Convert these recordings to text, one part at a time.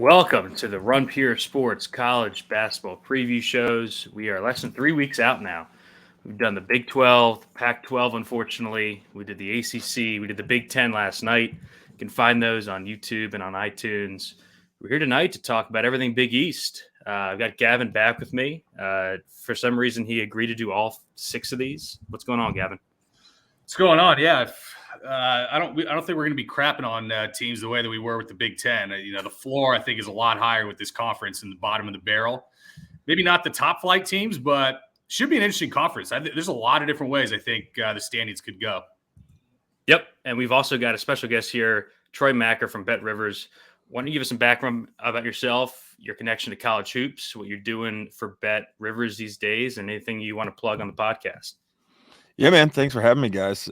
Welcome to the Run Pure Sports College Basketball Preview Shows. We are less than 3 weeks out now. We've done the Big 12, the Pac-12, unfortunately. We did the ACC. We did the Big 10 last night. You can find those on YouTube and on iTunes. We're here tonight to talk about everything Big East. I've got Gavin back with me. For some reason, he agreed to do all 6 of these. What's going on, Gavin? What's going on? Yeah, I don't think we're going to be crapping on teams the way that we were with the Big Ten. The floor I think is a lot higher with this conference than the bottom of the barrel. Maybe not the top flight teams, but should be an interesting conference. There's a lot of different ways I think the standings could go. Yep, and we've also got a special guest here, Troy Macker from Bet Rivers. Why don't you give us some background about yourself, your connection to college hoops, what you're doing for Bet Rivers these days, and anything you want to plug on the podcast? Yeah, man. Thanks for having me, guys.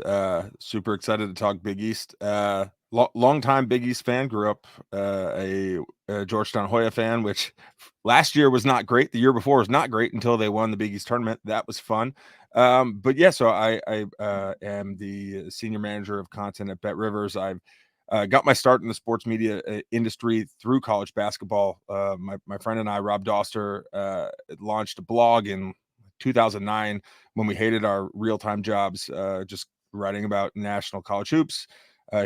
Super excited to talk Big East. Long-time Big East fan. Grew up a Georgetown Hoya fan, which last year was not great. The year before was not great until they won the Big East tournament. That was fun. But yeah, so I am the senior manager of content at Bet Rivers. I've got my start in the sports media industry through college basketball. My friend and I, Rob Doster, launched a blog in 2009 when we hated our real-time jobs, just writing about national college hoops.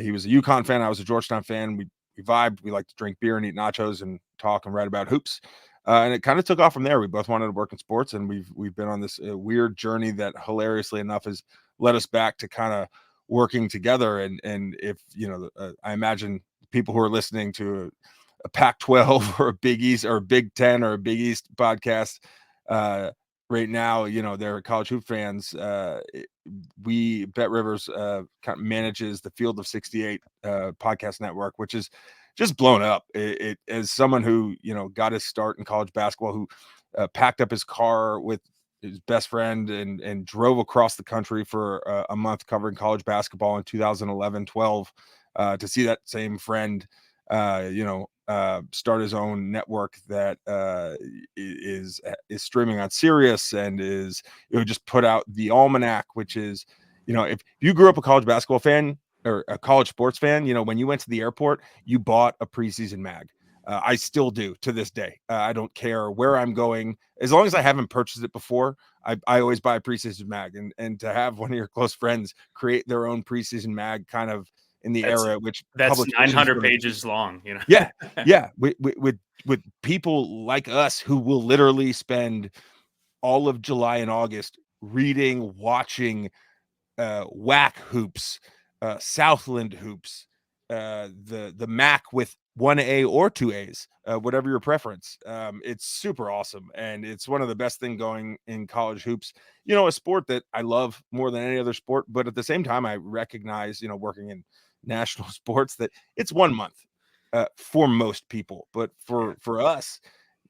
He was a UConn fan. I was a Georgetown fan. We vibed. We like to drink beer and eat nachos and talk and write about hoops. And it kind of took off from there. We both wanted to work in sports, and we've been on this weird journey that hilariously enough has led us back to kind of working together. And if, I imagine people who are listening to a Pac-12 or a Big East or a Big 10 or a Big East podcast, right now, they're college hoop fans. We Bet Rivers kind of manages the Field of 68 podcast network, which is just blown up. It as someone who got his start in college basketball, who packed up his car with his best friend and drove across the country for a month covering college basketball in 2011-12 to see that same friend start his own network that is streaming on Sirius and is just put out the Almanac, which is if you grew up a college basketball fan or a college sports fan, when you went to the airport, you bought a preseason mag. I still do to this day. I don't care where I'm going, as long as I haven't purchased it before. I always buy a preseason mag, and to have one of your close friends create their own preseason mag, kind of in the era which that's 900 pages long, yeah with people like us who will literally spend all of July and August reading, watching WAC hoops, Southland hoops, the MAC with 1A or 2A's, whatever your preference. It's super awesome, and it's one of the best things going in college hoops. A sport that I love more than any other sport, but at the same time I recognize, working in national sports, that it's 1 month for most people, but for us,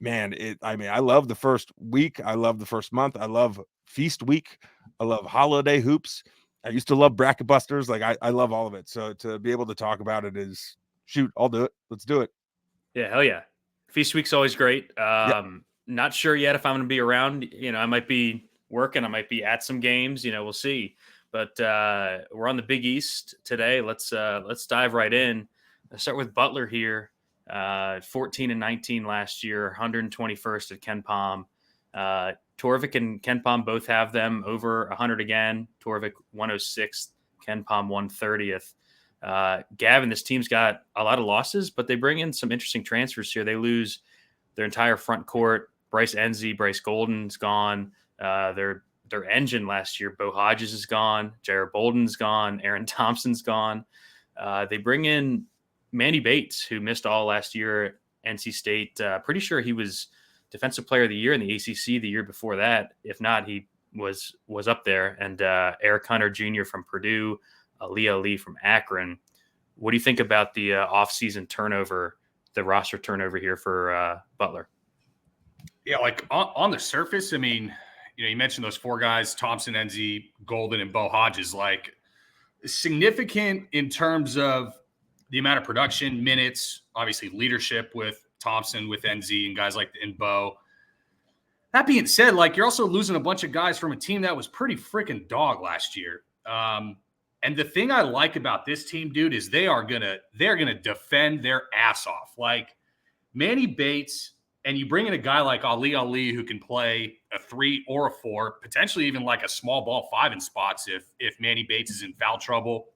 man, I love the first week, I love the first month, I love feast week, I love holiday hoops, I used to love bracket busters. I love all of it, so to be able to talk about it is, shoot, I'll do it. Let's do it. Yeah, hell yeah. Feast week's always great. Yep. Not sure yet if I'm going to be around. I might be working, I might be at some games, we'll see. But we're on the Big East today. Let's dive right in. Let's start with Butler here. 14-19 last year, 121st at Ken Pom. Torvik and Ken Pom both have them over 100 again. Torvik 106th, Ken Pom 130th. Gavin, this team's got a lot of losses, but they bring in some interesting transfers here. They lose their entire front court. Bryce Enzi, Bryce Golden's gone. Their engine last year, Bo Hodges is gone. Jared Bolden's gone. Aaron Thompson's gone. They bring in Manny Bates, who missed all last year at NC State. Pretty sure he was Defensive Player of the Year in the ACC the year before that. If not, he was up there. And Eric Hunter Jr. from Purdue, Aaliyah Lee from Akron. What do you think about the offseason turnover, the roster turnover here for Butler? Yeah, like on the surface, I mean, you mentioned those 4 guys, Thompson, Enzi, Golden, and Bo Hodges, like significant in terms of the amount of production, minutes, obviously leadership with Thompson, with Enzi, and guys like and Bo. That being said, like, you're also losing a bunch of guys from a team that was pretty freaking dog last year. And the thing I like about this team, dude, is they're gonna defend their ass off. Like, Manny Bates, and you bring in a guy like Ali who can play a 3 or a 4, potentially even like a small ball 5 in spots if Manny Bates is in foul trouble.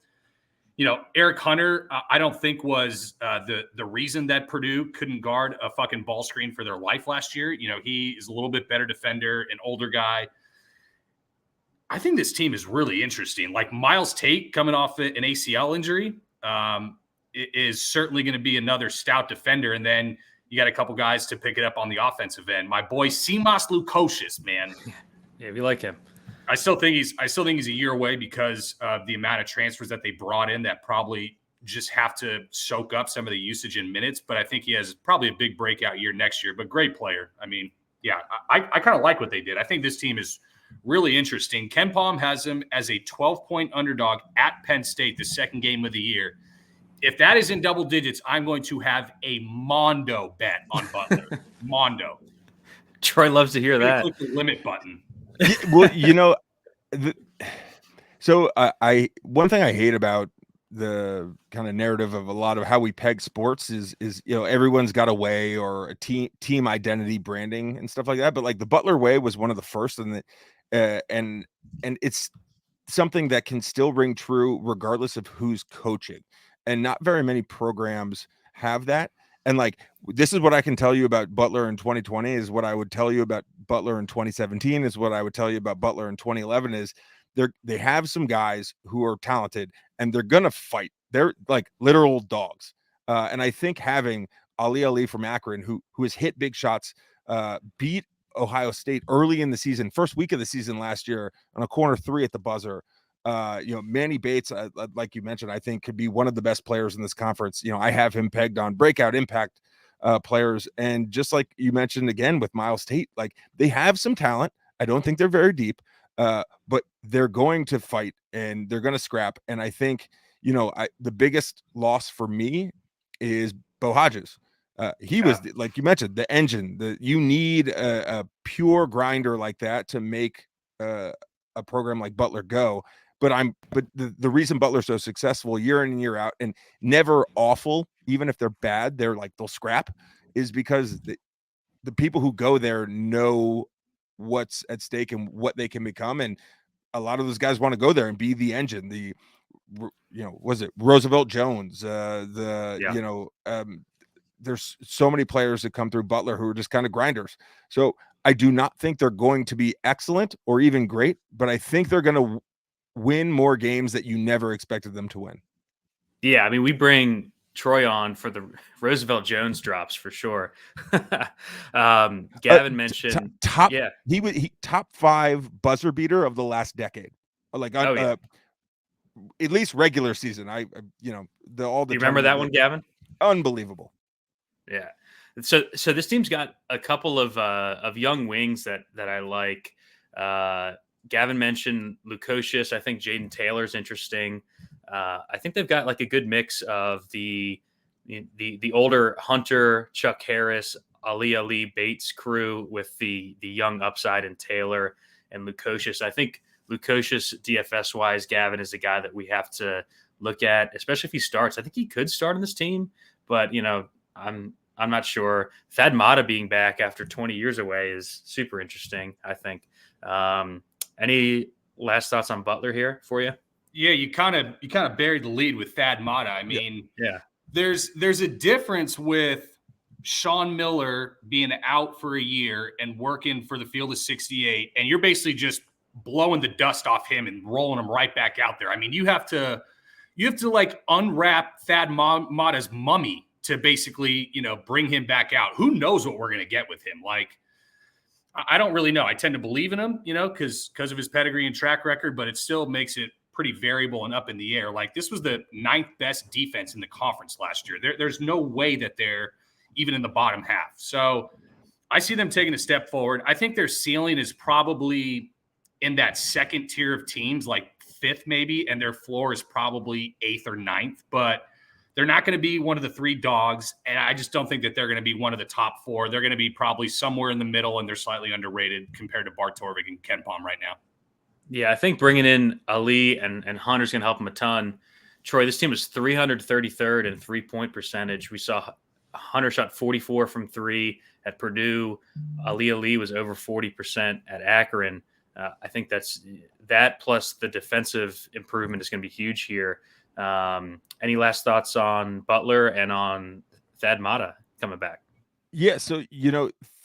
Eric Hunter, I don't think was the reason that Purdue couldn't guard a fucking ball screen for their life last year. He is a little bit better defender, an older guy. I think this team is really interesting. Like Miles Tate coming off an ACL injury is certainly going to be another stout defender. And then you got a couple guys to pick it up on the offensive end. My boy Simas Lukosius, man. Yeah, we like him. I still think he's a year away because of the amount of transfers that they brought in that probably just have to soak up some of the usage in minutes. But I think he has probably a big breakout year next year. But great player. I mean, yeah, I kind of like what they did. I think this team is really interesting. Ken Palm has him as a 12-point underdog at Penn State, the second game of the year. If that is in double digits, I'm going to have a Mondo bet on Butler. Mondo. Troy loves to hear that. Click the limit button. Well, so I one thing I hate about the kind of narrative of a lot of how we peg sports is everyone's got a way or a team identity branding and stuff like that. But like the Butler way was one of the first, and it's something that can still ring true regardless of who's coaching. And not very many programs have that. And like, this is what I can tell you about Butler in 2020 is what I would tell you about Butler in 2017 is what I would tell you about Butler in 2011 is they have some guys who are talented and they're going to fight. They're like literal dogs. And I think having Ali from Akron, who has hit big shots, beat Ohio State early in the season, first week of the season last year on a corner 3 at the buzzer. Manny Bates, like you mentioned, I think could be one of the best players in this conference. I have him pegged on breakout impact players. And just like you mentioned again with Miles Tate, like they have some talent. I don't think they're very deep, but they're going to fight and they're going to scrap. And I think, the biggest loss for me is Bo Hodges. He was, like you mentioned, the engine. You need a pure grinder like that to make a program like Butler go. But the reason Butler's so successful year in and year out and never awful, even if they're bad, they'll scrap, is because the people who go there know what's at stake and what they can become. And a lot of those guys want to go there and be the engine. Was it Roosevelt Jones? There's so many players that come through Butler who are just kind of grinders. So I do not think they're going to be excellent or even great, but I think they're going to win more games that you never expected them to win. Yeah, I mean, we bring Troy on for the Roosevelt Jones drops for sure. Gavin mentioned top. Yeah, he top 5 buzzer beater of the last decade. Like at least regular season. Do you remember that one, Gavin? Unbelievable. Yeah. So this team's got a couple of young wings that I like. Gavin mentioned Lukosius. I think Jaden Taylor's interesting. I think they've got like a good mix of the older Hunter, Chuck Harris, Ali Bates crew with the young upside in Taylor and Lukosius. I think Lukosius DFS wise, Gavin is the guy that we have to look at, especially if he starts. I think he could start on this team, but I'm not sure. Thad Matta being back after 20 years away is super interesting, I think. Any last thoughts on Butler here for you? Yeah, you kind of buried the lead with Thad Matta. I mean, yeah. There's a difference with Sean Miller being out for a year and working for the field of 68, and you're basically just blowing the dust off him and rolling him right back out there. I mean, you have to like unwrap Thad Matta's mummy to basically, bring him back out. Who knows what we're going to get with him? Like, I don't really know. I tend to believe in him, because of his pedigree and track record, but it still makes it pretty variable and up in the air. Like, this was the 9th best defense in the conference last year. There's no way that they're even in the bottom half. So I see them taking a step forward. I think their ceiling is probably in that second tier of teams, like 5th maybe, and their floor is probably 8th or 9th, but they're not going to be one of the 3 dogs, and I just don't think that they're going to be one of the top 4. They're going to be probably somewhere in the middle, and they're slightly underrated compared to Bart Torvik and Ken Palm right now. Yeah, I think bringing in Ali and Hunter's going to help them a ton. Troy, this team was 333rd in 3-point percentage. We saw Hunter shot 44 from three at Purdue. Ali Ali was over 40% at Akron. I think that plus the defensive improvement is going to be huge here. Any last thoughts on Butler and on Thad Matta coming back? Yeah, so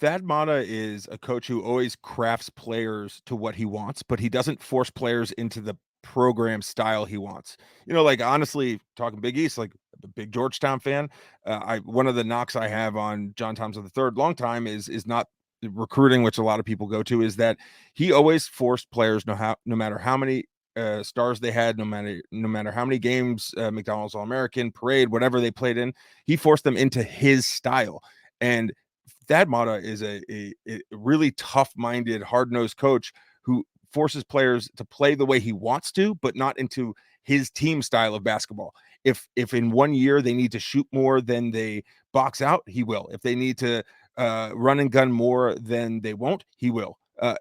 Thad Matta is a coach who always crafts players to what he wants, but he doesn't force players into the program style he wants. Like honestly, talking Big East, like a big Georgetown fan, I one of the knocks I have on John Thompson III long time is not the recruiting, which a lot of people go to, is that he always forced players no matter how many stars they had, no matter how many games, McDonald's All-American, parade, whatever they played in, he forced them into his style. And Thad Matta is a really tough-minded, hard-nosed coach who forces players to play the way he wants to, but not into his team style of basketball. If in 1 year they need to shoot more than they box out, he will. If they need to run and gun more than they won't, he will.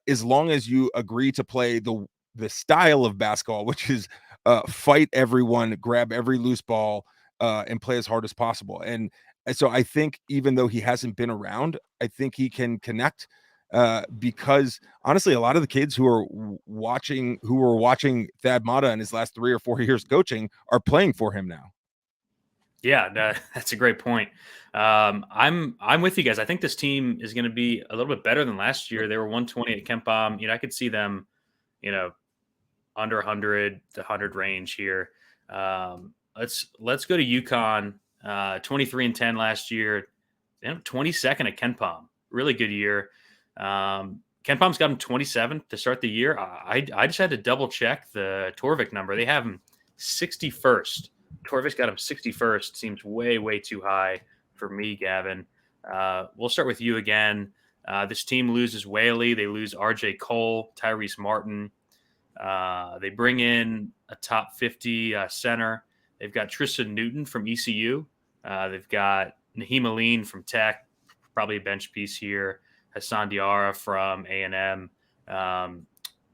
As long as you agree to play the style of basketball, which is fight everyone, grab every loose ball, and play as hard as possible. And so I think even though he hasn't been around, I think he can connect because honestly, a lot of the kids who were watching Thad Matta in his last 3 or 4 years coaching are playing for him now. Yeah, no, that's a great point. I'm with you guys. I think this team is going to be a little bit better than last year. They were 120 at Kemp Bomb. I could see them, under 100, the 100 range here. Let's go to UConn. 23-10 last year, 22nd at Ken Palm. Really good year. Ken Palm's got him 27th to start the year. I just had to double check the Torvik number. They have him 61st. Torvik's got him 61st. Seems way, way too high for me, Gavin. We'll start with you again. This team loses Whaley. They lose RJ Cole, Tyrese Martin. They bring in a top 50 center. They've got Tristan Newton from ECU. They've got Naheem Aline from Tech, probably a bench piece here. Hassan Diarra from A&M.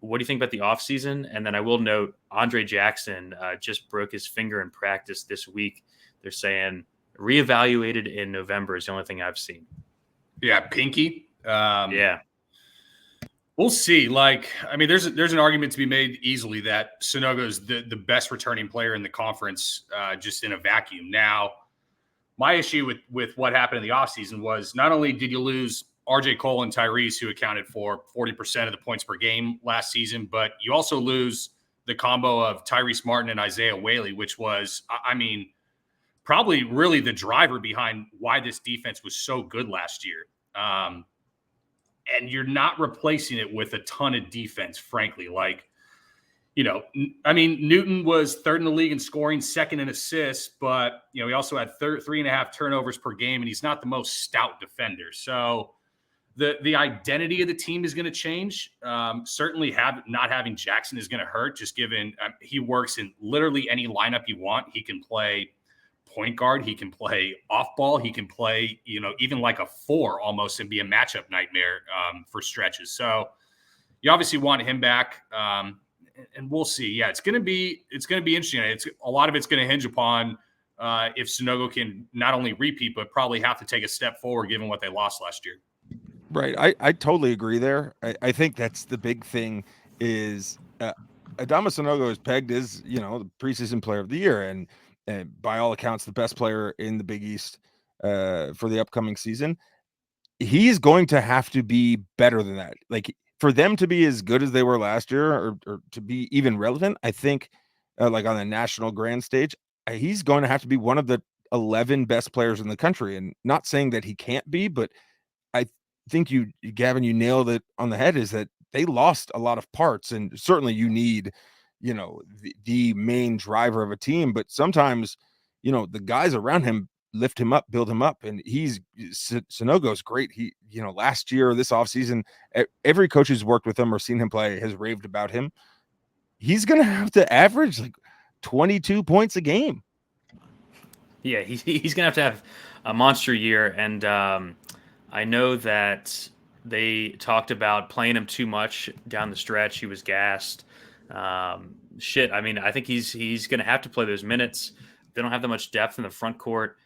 What do you think about the offseason? And then I will note Andre Jackson just broke his finger in practice this week. They're saying reevaluated in November is the only thing I've seen. Yeah, pinky. Yeah. We'll see. There's an argument to be made easily that Sonogo's the best returning player in the conference, just in a vacuum. Now, my issue with what happened in the offseason was not only did you lose RJ Cole and Tyrese, who accounted for 40% of the points per game last season, but you also lose the combo of Tyrese Martin and Isaiah Whaley, which was, probably really the driver behind why this defense was so good last year. And you're not replacing it with a ton of defense, frankly. Newton was third in the league in scoring, second in assists, but, he also had 3.5 turnovers per game, and he's not the most stout defender. So the identity of the team is going to change. Certainly not having Jackson is going to hurt, just given he works in literally any lineup you want. He can play point guard. He can play off ball. He can play, even like a 4 almost and be a matchup nightmare for stretches. So you obviously want him back. And we'll see. Yeah, it's going to be interesting. A lot of it's going to hinge upon if Sonogo can not only repeat, but probably have to take a step forward given what they lost last year. Right. I totally agree there. I think that's the big thing is Adama Sonogo is pegged as, the preseason player of the year. And by all accounts, the best player in the Big East for the upcoming season. He's going to have to be better than that. Like for them to be as good as they were last year or to be even relevant, I think like on the national grand stage, he's going to have to be one of the 11 best players in the country. And not saying that he can't be, but I think Gavin, you nailed it on the head, is that they lost a lot of parts, and certainly you need, the main driver of a team, but sometimes, the guys around him lift him up, build him up, and Sonogo's great. He, last year, this offseason, every coach who's worked with him or seen him play has raved about him. He's going to have to average like 22 points a game. Yeah, he's going to have a monster year, and I know that they talked about playing him too much down the stretch. He was gassed. I think he's going to have to play those minutes. They don't have that much depth in the front court.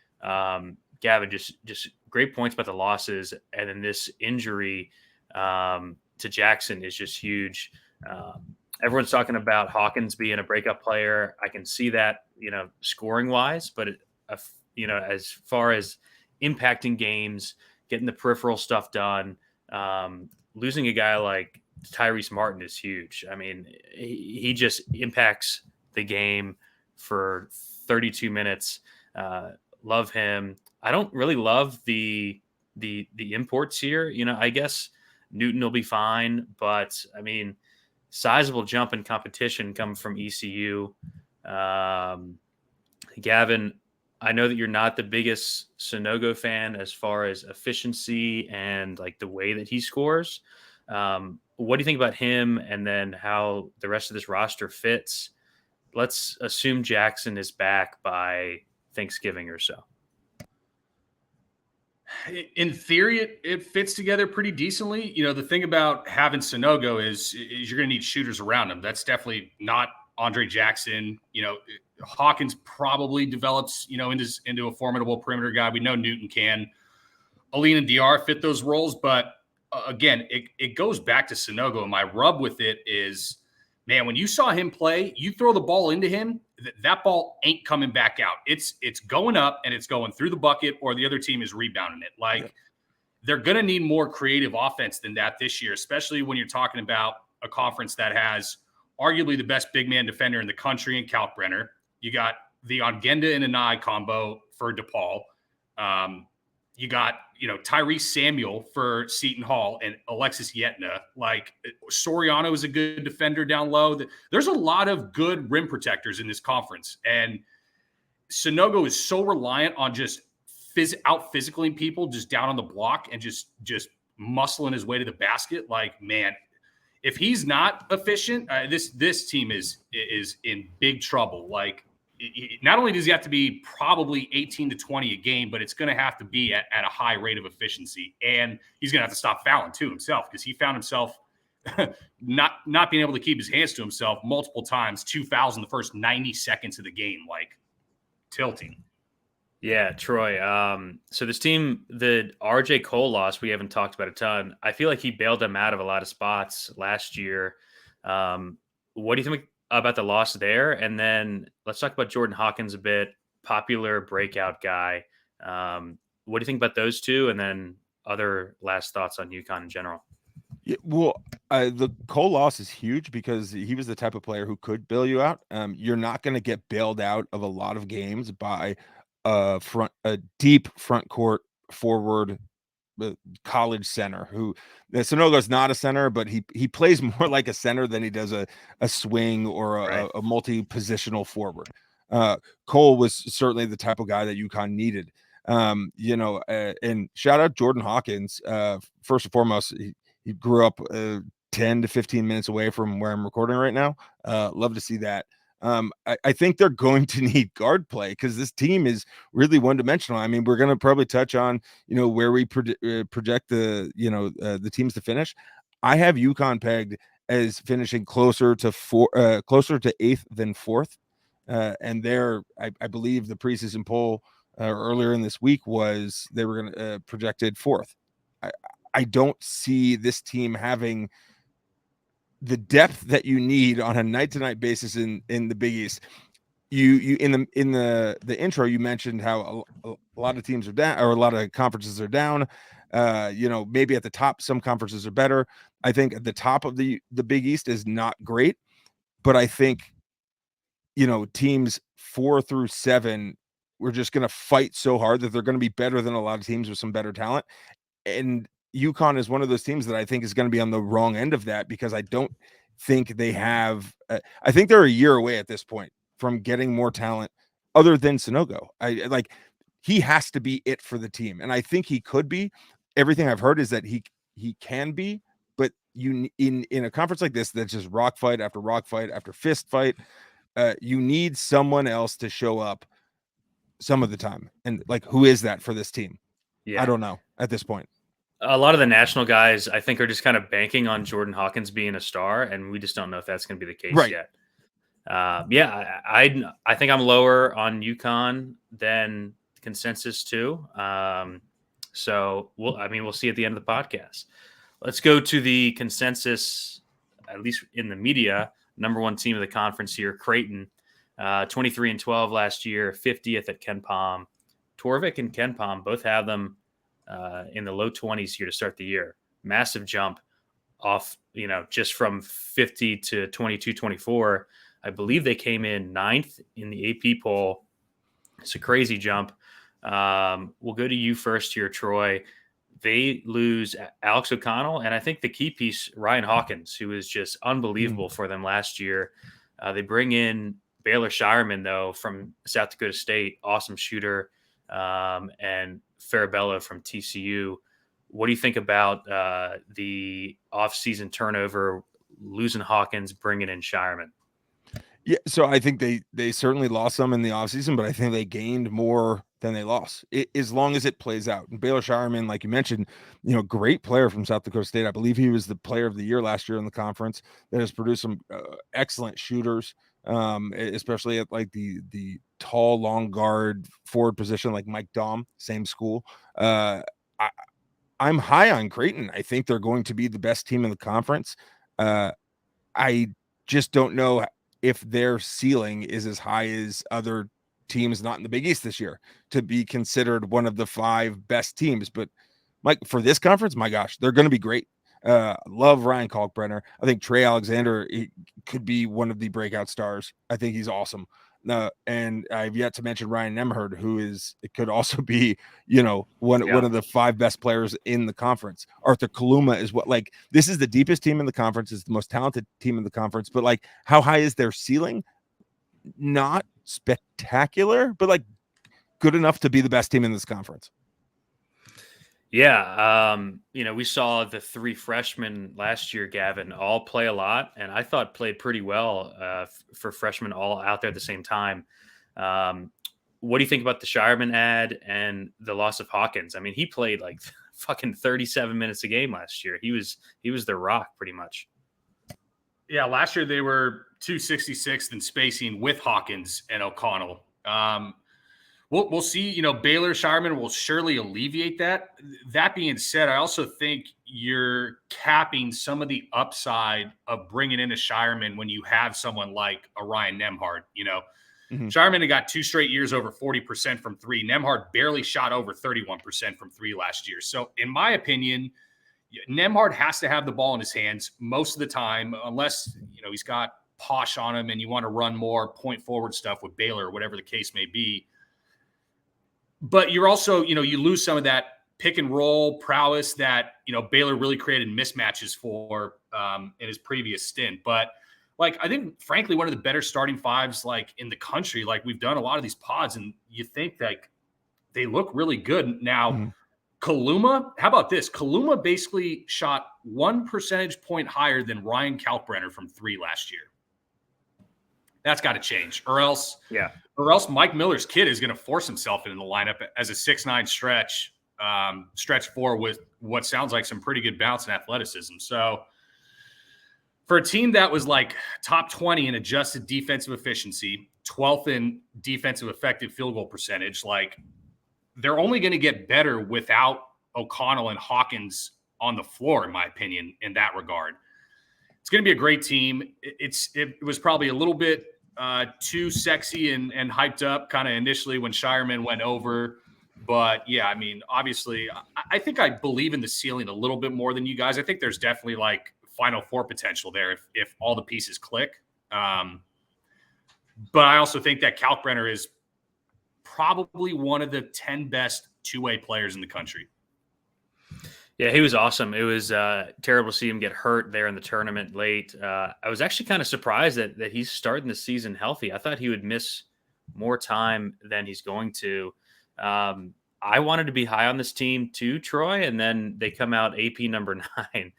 Gavin, just great points about the losses, and then this injury to Jackson is just huge. Everyone's talking about Hawkins being a breakout player. I can see that, scoring wise, but as far as impacting games, getting the peripheral stuff done, losing a guy like Tyrese Martin is huge. I mean, he just impacts the game for 32 minutes. Love him. I don't really love the imports here. I guess Newton will be fine, but I mean, sizable jump in competition coming from ECU. Gavin, I know that you're not the biggest Sonogo fan as far as efficiency and like the way that he scores. What do you think about him, and then how the rest of this roster fits? Let's assume Jackson is back by Thanksgiving or so. In theory, it fits together pretty decently. The thing about having Sonogo is you're going to need shooters around him. That's definitely not Andre Jackson. Hawkins probably develops, into a formidable perimeter guy. We know Newton can. Aline and DR fit those roles, but again, it goes back to Sonogo. And my rub with it is, man, when you saw him play, you throw the ball into him, that ball ain't coming back out. It's going up and it's going through the bucket, or the other team is rebounding it. They're going to need more creative offense than that this year, especially when you're talking about a conference that has arguably the best big man defender in the country in Kalkbrenner. You got the Ongenda and Anai combo for DePaul. You got, Tyrese Samuel for Seton Hall and Alexis Yetna. Soriano is a good defender down low. There's a lot of good rim protectors in this conference. And Sonogo is so reliant on just out-physicaling people just down on the block and just muscling his way to the basket. Man, if he's not efficient, this team is in big trouble. Not only does he have to be probably 18 to 20 a game, but it's going to have to be at a high rate of efficiency. And he's going to have to stop fouling too himself, because he found himself not being able to keep his hands to himself multiple times, 2 fouls in the first 90 seconds of the game, tilting. Yeah, Troy. So this team, the RJ Cole loss, we haven't talked about a ton. I feel like he bailed them out of a lot of spots last year. What do you think about the loss there? And then let's talk about Jordan Hawkins a bit, popular breakout guy. What do you think about those two? And then other last thoughts on UConn in general. Yeah, well, the Cole loss is huge because he was the type of player who could bail you out. You're not going to get bailed out of a lot of games by a deep front court forward college center who Sonogo's not a center, but he plays more like a center than he does a swing or a multi-positional forward. Cole was certainly the type of guy that UConn needed. And shout out Jordan Hawkins. First and foremost, he grew up 10 to 15 minutes away from where I'm recording right now. Love to see that. I think they're going to need guard play because this team is really one-dimensional. I mean, we're going to probably touch on, where we project the teams to finish. I have UConn pegged as finishing closer to 8th than 4th. And I believe the preseason poll earlier in this week was they were going to projected 4th. I don't see this team having the depth that you need on a night-to-night basis in the Big East. You in the intro, you mentioned how a lot of teams are down, or a lot of conferences are down. Maybe at the top, some conferences are better. I think at the top of the Big East is not great, but I think, teams 4 through 7, we're just going to fight so hard that they're going to be better than a lot of teams with some better talent. And UConn is one of those teams that I think is going to be on the wrong end of that, because I don't think they have. I think they're a year away at this point from getting more talent other than Sonogo. He has to be it for the team, and I think he could be. Everything I've heard is that he can be, but in a conference like this that's just rock fight after rock fight after fist fight, you need someone else to show up some of the time. And who is that for this team? Yeah. I don't know at this point. A lot of the national guys, I think, are just kind of banking on Jordan Hawkins being a star, and we just don't know if that's going to be the case yet. I think I'm lower on UConn than consensus too. So we'll see at the end of the podcast. Let's go to the consensus, at least in the media. Number one team of the conference here, Creighton, 23-12 last year, 50th at Ken Palm. Torvik and Ken Palm both have them in the low 20s here to start the year. Massive jump off, just from 50 to 22-24. I believe they came in 9th in the AP poll. It's a crazy jump. We'll go to you first here, Troy. They lose Alex O'Connell, and I think the key piece, Ryan Hawkins, who was just unbelievable for them last year. They bring in Baylor Shireman, though, from South Dakota State, awesome shooter, and Farabello from TCU. What do you think about the offseason turnover, losing Hawkins, bringing in Shireman? Yeah, so I think they certainly lost some in the offseason, but I think they gained more than they lost, as long as it plays out. And Baylor Shireman, like you mentioned, great player from South Dakota State. I believe he was the player of the year last year in the conference, that has produced some excellent shooters, especially at like the tall, long guard forward position, like Mike Daum, same school. I'm high on Creighton. I think they're going to be the best team in the conference. I just don't know if their ceiling is as high as other teams not in the Big East this year to be considered one of the 5 best teams. But Mike, for this conference, my gosh, they're going to be great. Love Ryan Kalkbrenner. I think Trey Alexander could be one of the breakout stars. I think he's awesome. And I've yet to mention Ryan Nemhard, it could also be, one of the 5 best players in the conference. Arthur Kaluma is this is the deepest team in the conference, is the most talented team in the conference, but how high is their ceiling? Not spectacular, but good enough to be the best team in this conference. Yeah. We saw the 3 freshmen last year, Gavin, all play a lot, and I thought played pretty well for freshmen all out there at the same time. What do you think about the Shireman ad and the loss of Hawkins? I mean, he played fucking 37 minutes a game last year. He was their rock pretty much. Yeah, last year they were 266th in spacing with Hawkins and O'Connell. We'll see. Baylor Shireman will surely alleviate that. That being said, I also think you're capping some of the upside of bringing in a Shireman when you have someone like a Ryan Nemhard. Shireman had got 2 straight years over 40% from 3. Nemhard barely shot over 31% from 3 last year. So in my opinion, Nemhard has to have the ball in his hands most of the time, unless, he's got Posh on him and you want to run more point forward stuff with Baylor or whatever the case may be. But you're also, you lose some of that pick and roll prowess that, Baylor really created mismatches for in his previous stint. But I think, frankly, one of the better starting 5s in the country. We've done a lot of these pods, and you think they look really good. Now, Kaluma, how about this? Kaluma basically shot 1 percentage point higher than Ryan Kalkbrenner from 3 last year. That's got to change, or else Mike Miller's kid is going to force himself into the lineup as a 6'9" stretch 4 with what sounds like some pretty good bounce and athleticism. So for a team that was top 20 in adjusted defensive efficiency, 12th in defensive effective field goal percentage, they're only going to get better without O'Connell and Hawkins on the floor, in my opinion, in that regard. It's going to be a great team. It was probably a little bit too sexy and hyped up kind of initially when Shireman went over. But, yeah, I mean, obviously, I think I believe in the ceiling a little bit more than you guys. I think there's definitely, Final Four potential there if all the pieces click. But I also think that Kalkbrenner is probably one of the 10 best 2-way players in the country. Yeah, he was awesome. It was terrible to see him get hurt there in the tournament late. I was actually kind of surprised that he's starting the season healthy. I thought he would miss more time than he's going to. I wanted to be high on this team too, Troy, and then they come out AP number 9.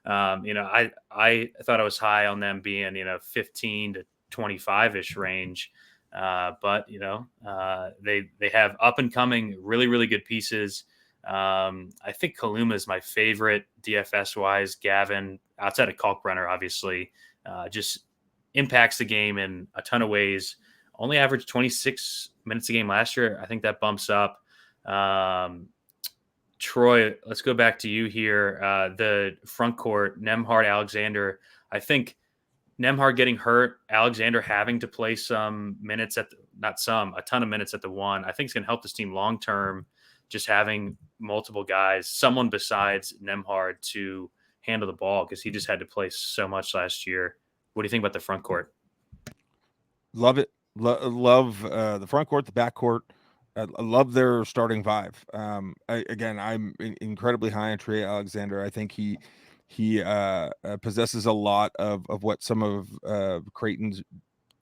I thought I was high on them being 15 to 25-ish range. But they have up and coming really, really good pieces. I think Kaluma is my favorite DFS wise. Gavin, outside of Kalkbrenner, obviously, just impacts the game in a ton of ways only averaged 26 minutes a game last year. I think that bumps up. Troy, let's go back to you here. The front court, Nembhard, Alexander. I think Nembhard getting hurt, Alexander having to play some minutes a ton of minutes at the one. I think it's going to help this team long term, just having multiple guys, someone besides Nembhard to handle the ball, because he just had to play so much last year. What do you think about the front court? Love it. Love the front court, the back court. I love their starting five. I'm incredibly high on Trey Alexander. I think he possesses a lot of what some of Creighton's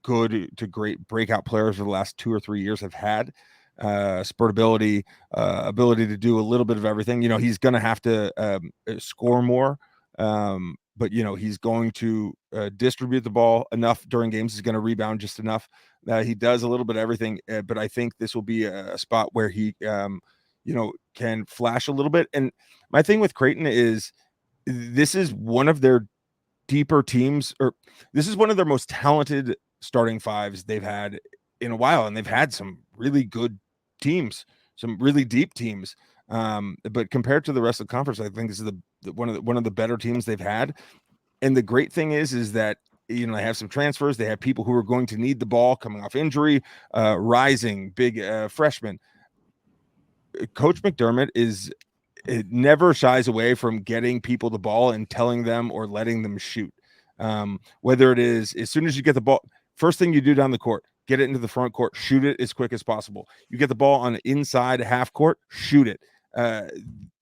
good to great breakout players for the last 2 or 3 years have had. Spurtability, ability to do a little bit of everything. He's going to have to score more, but he's going to distribute the ball enough during games. He's going to rebound just enough. He does a little bit of everything, but I think this will be a spot where he can flash a little bit. And my thing with Creighton is this is one of their deeper teams, or this is one of their most talented starting fives they've had in a while, and they've had some really good teams, some really deep teams. But compared to the rest of the conference, I think this is one of the better teams they've had. And the great thing is that they have some transfers. They have people who are going to need the ball coming off injury, rising big freshmen. Coach McDermott never shies away from getting people the ball and telling them or letting them shoot. Whether it is as soon as you get the ball, first thing you do down the court, get it into the front court, shoot it as quick as possible. You get the ball on the inside half court, shoot it.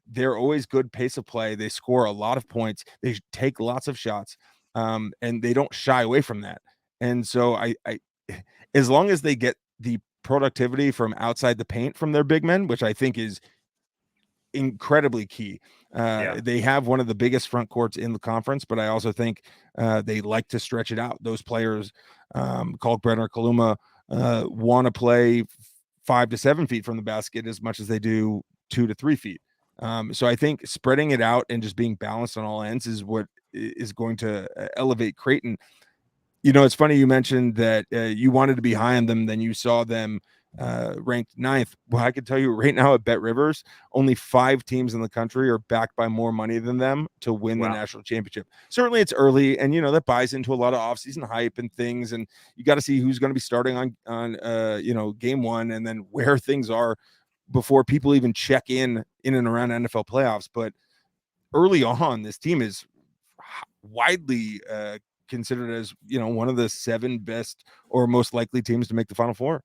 They're always good pace of play. They score a lot of points. They take lots of shots, and they don't shy away from that. And so I as long as they get the productivity from outside the paint from their big men, which I think is incredibly key. They have one of the biggest front courts in the conference, but I also think they like to stretch it out. Those players, Kalkbrenner, Kaluma, want to play 5 to 7 feet from the basket as much as they do 2 to 3 feet. So I think spreading it out and just being balanced on all ends is what is going to elevate Creighton. It's funny you mentioned that you wanted to be high on them, then you saw them ranked 9th. Well, I can tell you right now at Bet Rivers, only 5 teams in the country are backed by more money than them to win the national championship. Certainly it's early, and that buys into a lot of offseason hype and things, and you got to see who's going to be starting on game one, and then where things are before people even check in and around NFL playoffs. But early on, this team is widely considered as one of the 7 best or most likely teams to make the Final Four.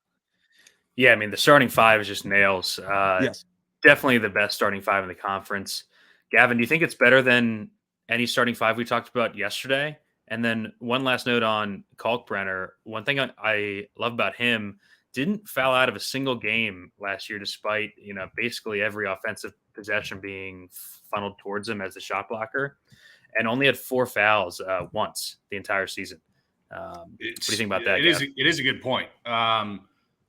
Yeah, I mean, the starting 5 is just nails. Yes. Definitely the best starting 5 in the conference. Gavin, do you think it's better than any starting 5 we talked about yesterday? And then one last note on Kalkbrenner. One thing I love about him, didn't foul out of a single game last year, despite basically every offensive possession being funneled towards him as the shot blocker, and only had 4 fouls once the entire season. What do you think about that? It is a good point.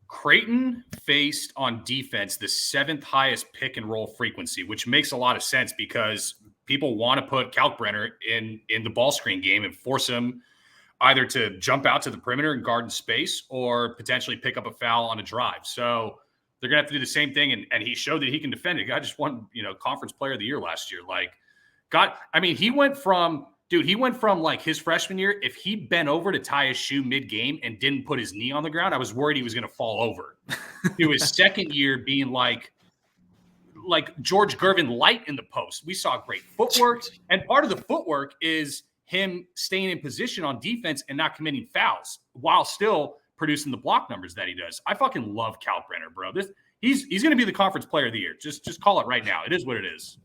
Creighton faced on defense the 7th highest pick and roll frequency, which makes a lot of sense because people want to put Kalkbrenner in the ball screen game and force him either to jump out to the perimeter and guard in space or potentially pick up a foul on a drive. So they're going to have to do the same thing. And he showed that he can defend it. Guy just won, conference player of the year last year. He went from like his freshman year. If he bent over to tie his shoe mid-game and didn't put his knee on the ground, I was worried he was going to fall over. To his second year being like George Gervin light in the post. We saw great footwork. And part of the footwork is him staying in position on defense and not committing fouls while still producing the block numbers that he does. I fucking love Kalkbrenner, bro. He's going to be the conference player of the year. Just call it right now. It is what it is.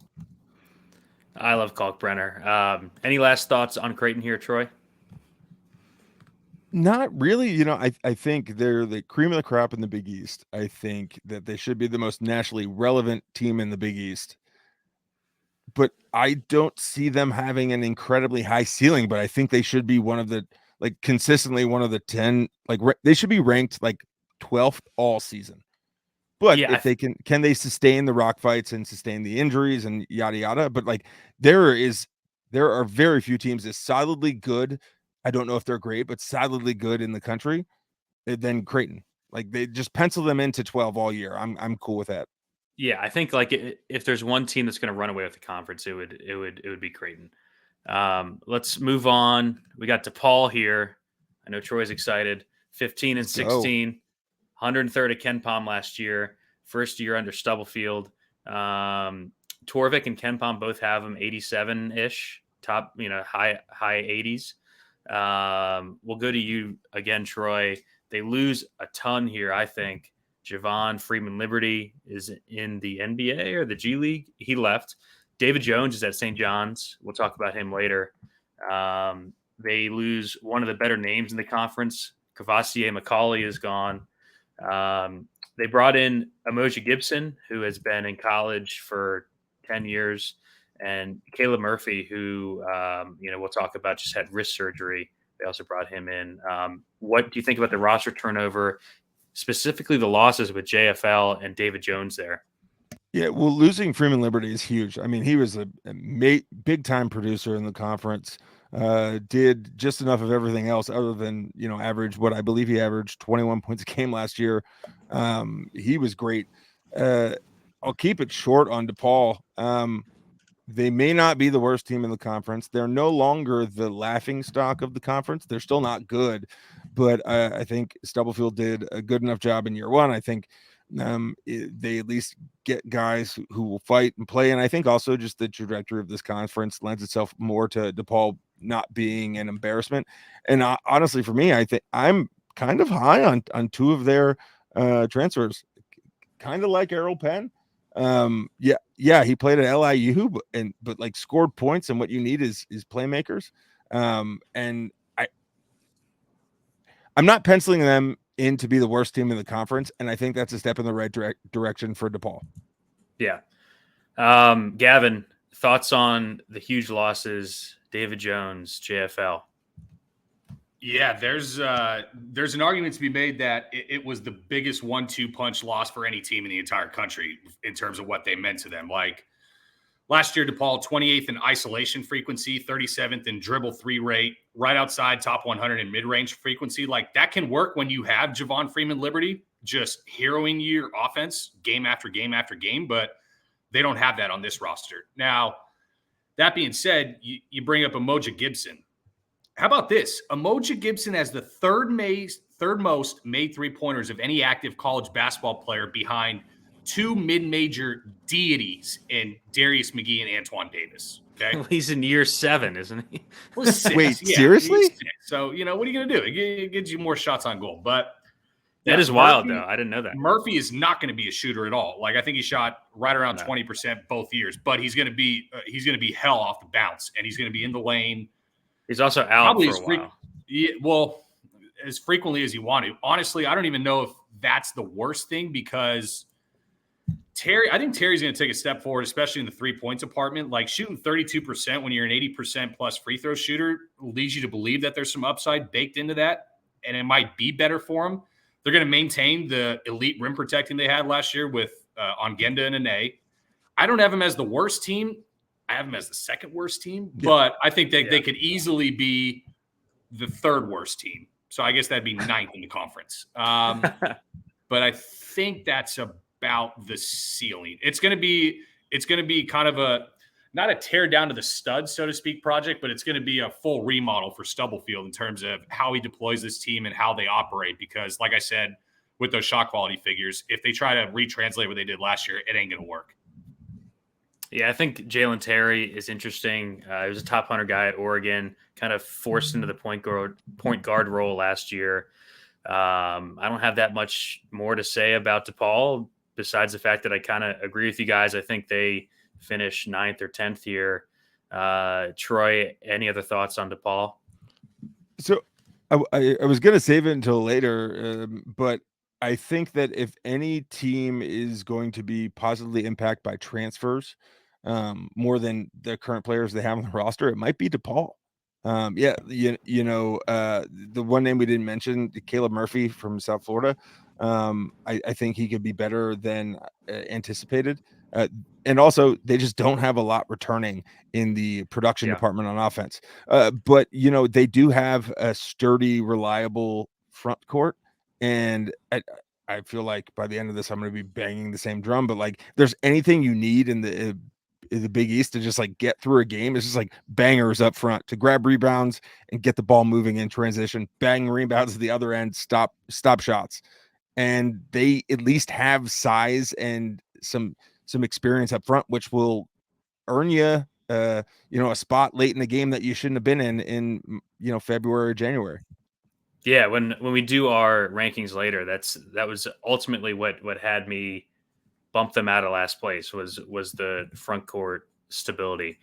I love Kalkbrenner. Any last thoughts on Creighton here, Troy? Not really. I think they're the cream of the crop in the Big East. I think that they should be the most nationally relevant team in the Big East. But I don't see them having an incredibly high ceiling, but I think they should be consistently one of the 10, they should be ranked 12th all season. But if they can they sustain the rock fights and sustain the injuries and yada yada? But there are very few teams as solidly good. I don't know if they're great, but solidly good in the country than Creighton. Like they just pencil them into 12 all year. I'm cool with that. Yeah, I think like if there's one team that's going to run away with the conference, it would be Creighton. Let's move on. We got DePaul here. I know Troy's excited. 15 and 16, 103rd at Ken Pom last year. First year under Stubblefield. Torvik and Ken Pom both have them 87-ish, top, high 80s. We'll go to you again, Troy. They lose a ton here, I think. Javon Freeman-Liberty is in the NBA or the G League. He left. David Jones is at St. John's. We'll talk about him later. They lose one of the better names in the conference. Cavassier McCauley is gone. They brought in Emoji Gibson, who has been in college for 10 years, and Caleb Murphy, who, we'll talk about, just had wrist surgery. They also brought him in. What do you think about the roster turnover, specifically the losses with JFL and David Jones there? Yeah, well, losing Freeman-Liberty is huge. I mean, he was a big-time producer in the conference, did just enough of everything else other than, average what I believe he averaged 21 points a game last year. He was great. I'll keep it short on DePaul. They may not be the worst team in the conference. They're no longer the laughing stock of the conference. They're still not good, but I think Stubblefield did a good enough job in year one. I think they at least get guys who will fight and play. And I think also just the trajectory of this conference lends itself more to DePaul not being an embarrassment. And honestly, for me, I think I'm kind of high on two of their transfers, kind of like Errol Penn. He played at LIU, but like scored points, and what you need is playmakers. And I'm not penciling them in to be the worst team in the conference, and I think that's a step in the right direction for DePaul. Yeah. Gavin, thoughts on the huge losses, David Jones, JFL? Yeah, there's an argument to be made that it was the biggest 1-2 punch loss for any team in the entire country in terms of what they meant to them. Like last year, DePaul 28th in isolation frequency, 37th in dribble 3 rate, right outside top 100 in mid-range frequency. Like that can work when you have Javon Freeman-Liberty just heroing your offense game after game after game, but they don't have that on this roster. Now, that being said, you bring up Emoji Gibson. How about this? Emoji Gibson has the third most made three-pointers of any active college basketball player behind two mid-major deities in Darius McGee and Antoine Davis. Okay, Well, he's in year 7, isn't he? Well, 6. Wait, seriously? 6. So, what are you going to do? It gives you more shots on goal. But that is wild, though. I didn't know that. Murphy is not going to be a shooter at all. Like I think he shot right around 20% both years, but he's going to be hell off the bounce, and he's going to be in the lane. He's also out for a while. Yeah, well, as frequently as you want to. Honestly, I don't even know if that's the worst thing because I think Terry's going to take a step forward, especially in the 3-point department. Like shooting 32% when you're an 80% plus free throw shooter leads you to believe that there's some upside baked into that, and it might be better for him. They're going to maintain the elite rim protecting they had last year with Ongenda and Ane. I don't have him as the worst team. I have them as the second worst team, but I think they could easily be the third worst team. So I guess that'd be 9th in the conference. But I think that's about the ceiling. It's going to be kind of not a tear down to the studs, so to speak, project, but it's going to be a full remodel for Stubblefield in terms of how he deploys this team and how they operate. Because like I said, with those shot quality figures, if they try to retranslate what they did last year, it ain't going to work. Yeah, I think Jalen Terry is interesting. He was a top 100 guy at Oregon, kind of forced into the point guard role last year. I don't have that much more to say about DePaul besides the fact that I kind of agree with you guys. I think they finish 9th or 10th here. Troy, any other thoughts on DePaul? So I was going to save it until later, but I think that if any team is going to be positively impacted by transfers more than the current players they have on the roster, it might be DePaul. The one name we didn't mention, Caleb Murphy from South Florida. I think he could be better than anticipated. And also, they just don't have a lot returning in the production department on offense. But they do have a sturdy, reliable front court. And I feel like by the end of this, I'm going to be banging the same drum. But like, there's anything you need in the Big East to just like get through a game. It's just like bangers up front to grab rebounds and get the ball moving in transition, bang rebounds at the other end, stop shots. And they at least have size and some experience up front, which will earn you, a spot late in the game that you shouldn't have been in February or January. Yeah, when we do our rankings later, that was ultimately what had me bump them out of last place was the front court stability.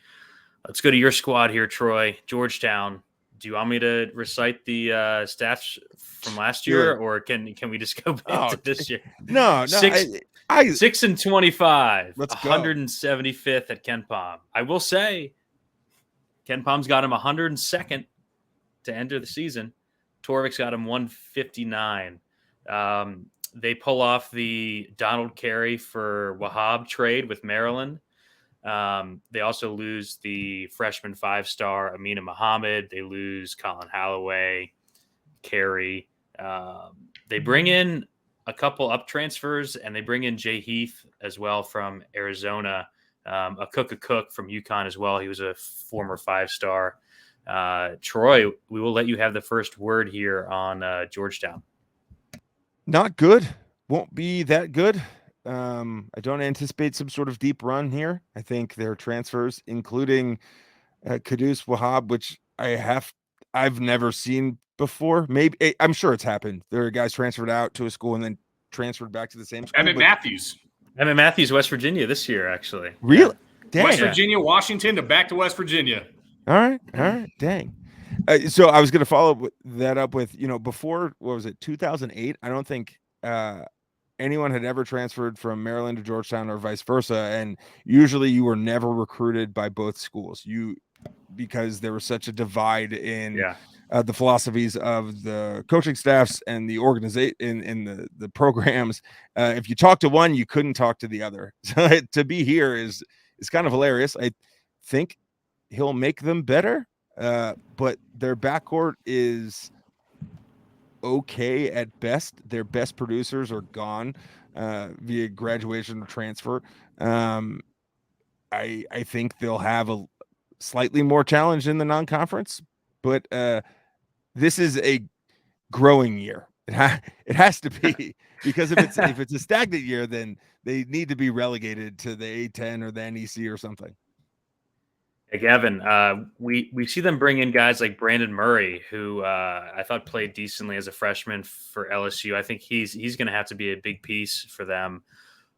Let's go to your squad here, Troy. Georgetown. Do you want me to recite the stats from last year, or can we just go back to this year? No, 6-25. Let's 175th at Ken Pom. I will say, Ken Pom's got him 102nd to enter the season. Torvik's got him 159. They pull off the Donald Carey for Wahab trade with Maryland. They also lose the freshman 5-star Amina Muhammad. They lose Colin Holloway, Carey. They bring in a couple up transfers, and they bring in Jay Heath as well from Arizona. A cook from UConn as well. He was a former 5-star. Troy, we will let you have the first word here on Georgetown. Not good. Won't be that good. I don't anticipate some sort of deep run here. I think their transfers, including Kudus Wahab, which I've never seen before. Maybe I'm sure it's happened. There are guys transferred out to a school and then transferred back to the same school. Emmett Matthews, West Virginia this year, actually. Really? Yeah. West Virginia, Washington, to back to West Virginia. All right. Dang. So I was going to follow that up with, before, what was it, 2008? I don't think anyone had ever transferred from Maryland to Georgetown or vice versa. And usually you were never recruited by both schools because there was such a divide in the philosophies of the coaching staffs and the organization in the programs. If you talk to one, you couldn't talk to the other. So to be here is kind of hilarious. I think he'll make them better, but their backcourt is okay at best. Their best producers are gone via graduation or transfer. I think they'll have a slightly more challenge in the non-conference, but this is a growing year. It has to be, because if it's a stagnant year, then they need to be relegated to the A10 or the NEC or something. Hey, Gavin, we see them bring in guys like Brandon Murray, who I thought played decently as a freshman for LSU. I think he's going to have to be a big piece for them.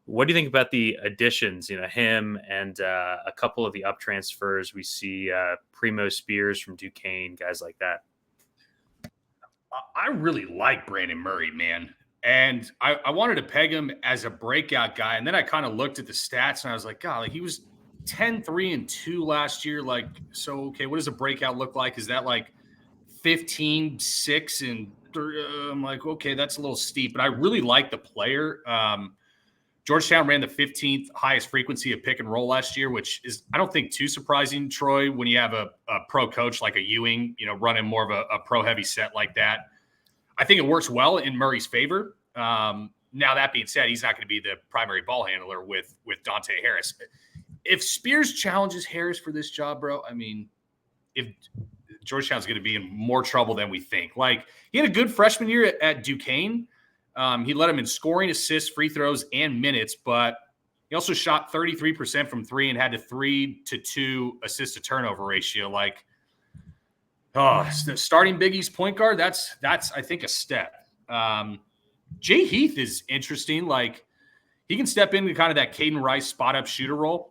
What do you think about the additions? Him and a couple of the up transfers. We see Primo Spears from Duquesne, guys like that. I really like Brandon Murray, man. And I wanted to peg him as a breakout guy. And then I kind of looked at the stats and I was like, God, he was 10-3-2 last year. Okay, what does a breakout look like? Is that 15-6 and I'm like, okay, that's a little steep. But I really like the player. Georgetown ran the 15th highest frequency of pick and roll last year, which is, I don't think, too surprising, Troy, when you have a pro coach like a Ewing, running more of a pro heavy set like that. I think it works well in Murray's favor. Now, that being said, he's not going to be the primary ball handler with Dante Harris. If Spears challenges Harris for this job, bro, if Georgetown's going to be in more trouble than we think. He had a good freshman year at Duquesne. He led him in scoring, assists, free throws, and minutes, but he also shot 33% from three and had a 3-to-2 assist to turnover ratio. Starting Big East point guard, that's I think a step. Jay Heath is interesting. He can step into kind of that Caden Rice spot up shooter role.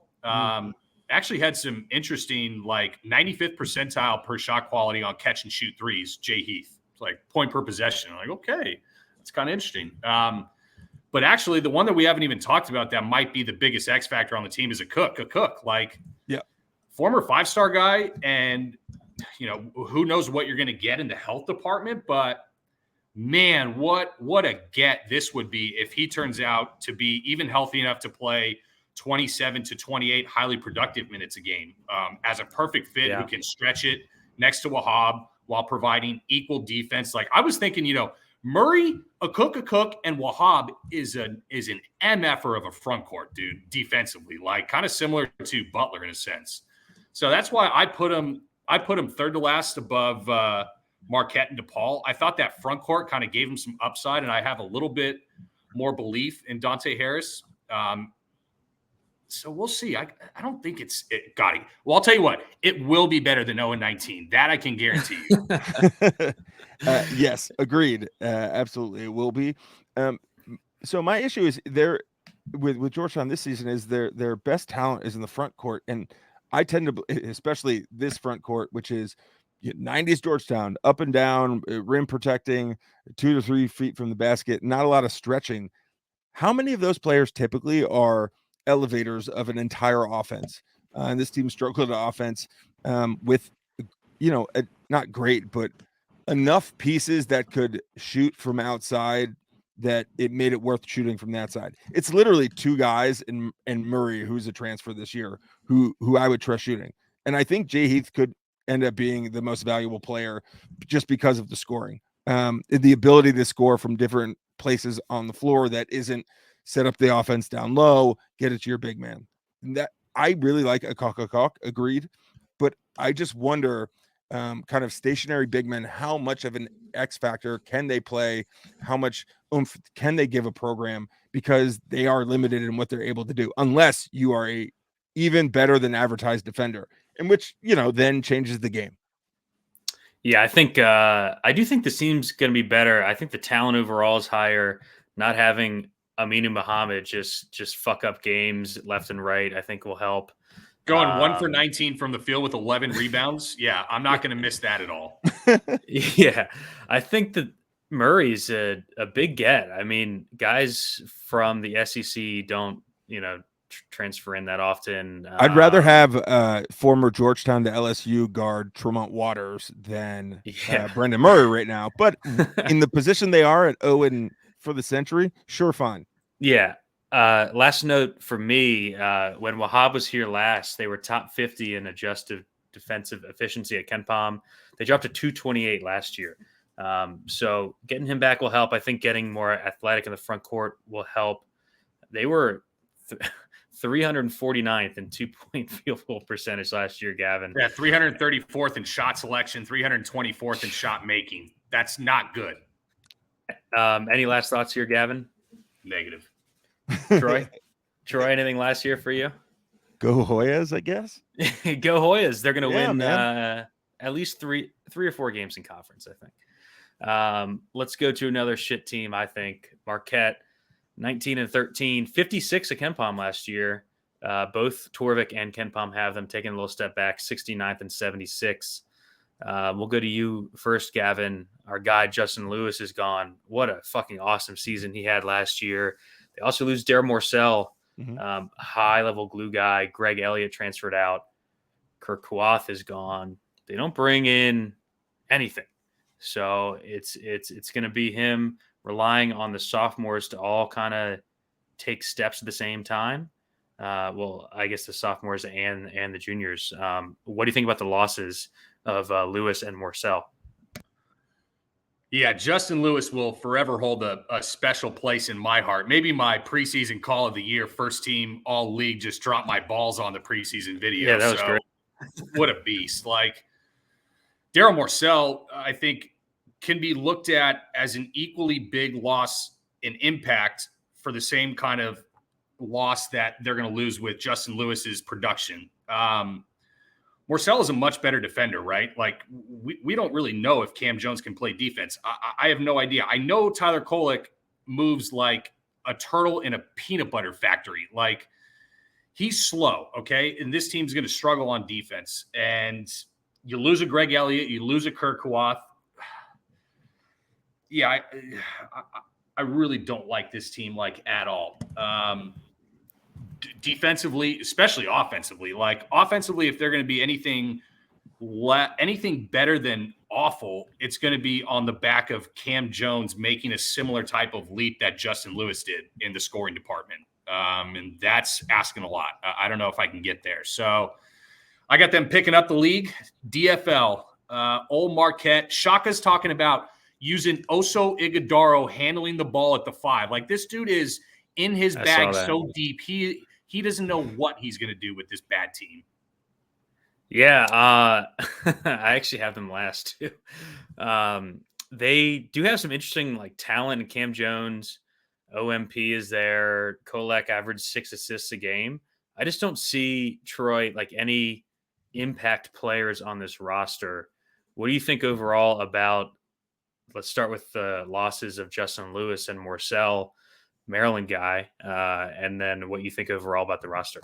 Actually had some interesting 95th percentile per shot quality on catch and shoot threes. Jay Heath, it's point per possession. Okay. It's kind of interesting. But actually, the one that we haven't even talked about that might be the biggest X factor on the team is a cook. Former 5-star guy, and who knows what you're going to get in the health department. But man, what a get this would be if he turns out to be even healthy enough to play 27 to 28 highly productive minutes a game as a perfect fit who can stretch it next to Wahab while providing equal defense. I was thinking, Murray, a cook, and Wahab is an MFer of a front court, dude, defensively, like kind of similar to Butler in a sense. So that's why I put him third to last above Marquette and DePaul. I thought that front court kind of gave him some upside, and I have a little bit more belief in Dante Harris. So we'll see. I don't think it's Gotti. Well, I'll tell you what, it will be better than 0-19. That I can guarantee you. Yes, agreed. Absolutely, it will be. So my issue is with Georgetown this season is their best talent is in the front court, and I tend to, especially this front court, which is 90s Georgetown, up and down, rim protecting, 2 to 3 feet from the basket, not a lot of stretching. How many of those players typically are elevators of an entire offense? And this team struggled to offense with, not great, but enough pieces that could shoot from outside that it made it worth shooting from that side. It's literally 2 guys and Murray, who's a transfer this year, who I would trust shooting. And I think Jay Heath could end up being the most valuable player just because of the scoring, the ability to score from different places on the floor that isn't set up the offense down low, get it to your big man. And that I really like a agreed, but I just wonder, kind of stationary big men, how much of an X factor can they play? How much oomph can they give a program? Because they are limited in what they're able to do, unless you are a even better than advertised defender, in which, then changes the game. Yeah, I think I do think the team's going to be better. I think the talent overall is higher. Not having Aminu Muhammad just fuck up games left and right, I think will help. Going 1 for 19 from the field with 11 rebounds. Yeah, I'm not going to miss that at all. Yeah, I think that Murray's a big get. I mean, guys from the SEC don't, transfer in that often. I'd rather have former Georgetown to LSU guard Tremont Waters than Brendan Murray right now. But in the position they are at Owen for the century, sure, fine. Yeah. Last note for me, when Wahab was here last, they were top 50 in adjusted defensive efficiency at KenPom. They dropped to 228 last year. So getting him back will help. I think getting more athletic in the front court will help. They were 349th in 2-point field goal percentage last year, Gavin. Yeah, 334th in shot selection, 324th in shot making. That's not good. Any last thoughts here, Gavin? Negative. Troy, anything last year for you? Go Hoyas, I guess. Go Hoyas. They're going to win at least three or 4 games in conference, I think. Let's go to another shit team, I think. Marquette, 19-13, 56 at KenPom last year. Both Torvik and KenPom have them taking a little step back, 69th and 76. We'll go to you first, Gavin. Our guy, Justin Lewis, is gone. What a fucking awesome season he had last year. They also lose Darryl Morsell, high-level glue guy. Greg Elliott transferred out. Kirk Kuath is gone. They don't bring in anything. So it's going to be him relying on the sophomores to all kind of take steps at the same time. Well, I guess the sophomores and the juniors. What do you think about the losses of Lewis and Morsell? Yeah, Justin Lewis will forever hold a special place in my heart. Maybe my preseason call of the year, first team all league, just dropped my balls on the preseason video. Yeah, that was great. What a beast. Like, Darryl Morsell, I think, can be looked at as an equally big loss in impact for the same kind of loss that they're going to lose with Justin Lewis's production. Morsell is a much better defender, right? Like, we don't really know if Cam Jones can play defense. I have no idea. I know Tyler Kolek moves like a turtle in a peanut butter factory. Like, he's slow, okay? And this team's going to struggle on defense. And you lose a Greg Elliott, you lose a Kirk Kuath. Yeah, I really don't like this team, like, at all. Defensively, especially offensively. Like, offensively, if they're going to be anything better than awful, it's going to be on the back of Cam Jones making a similar type of leap that Justin Lewis did in the scoring department. And that's asking a lot. I don't know if I can get there. So I got them picking up the league. DFL, Old Marquette. Shaka's talking about using Oso Ighodaro handling the ball at the 5. Like, this dude is in his bag so deep. He doesn't know what he's going to do with this bad team. Yeah, I actually have them last too. They do have some interesting like talent in Cam Jones. OMP is there. Kolek averaged 6 assists a game. I just don't see Troy like any impact players on this roster. What do you think overall about? Let's start with the losses of Justin Lewis and Morcell, Maryland guy, and then what you think overall about the roster.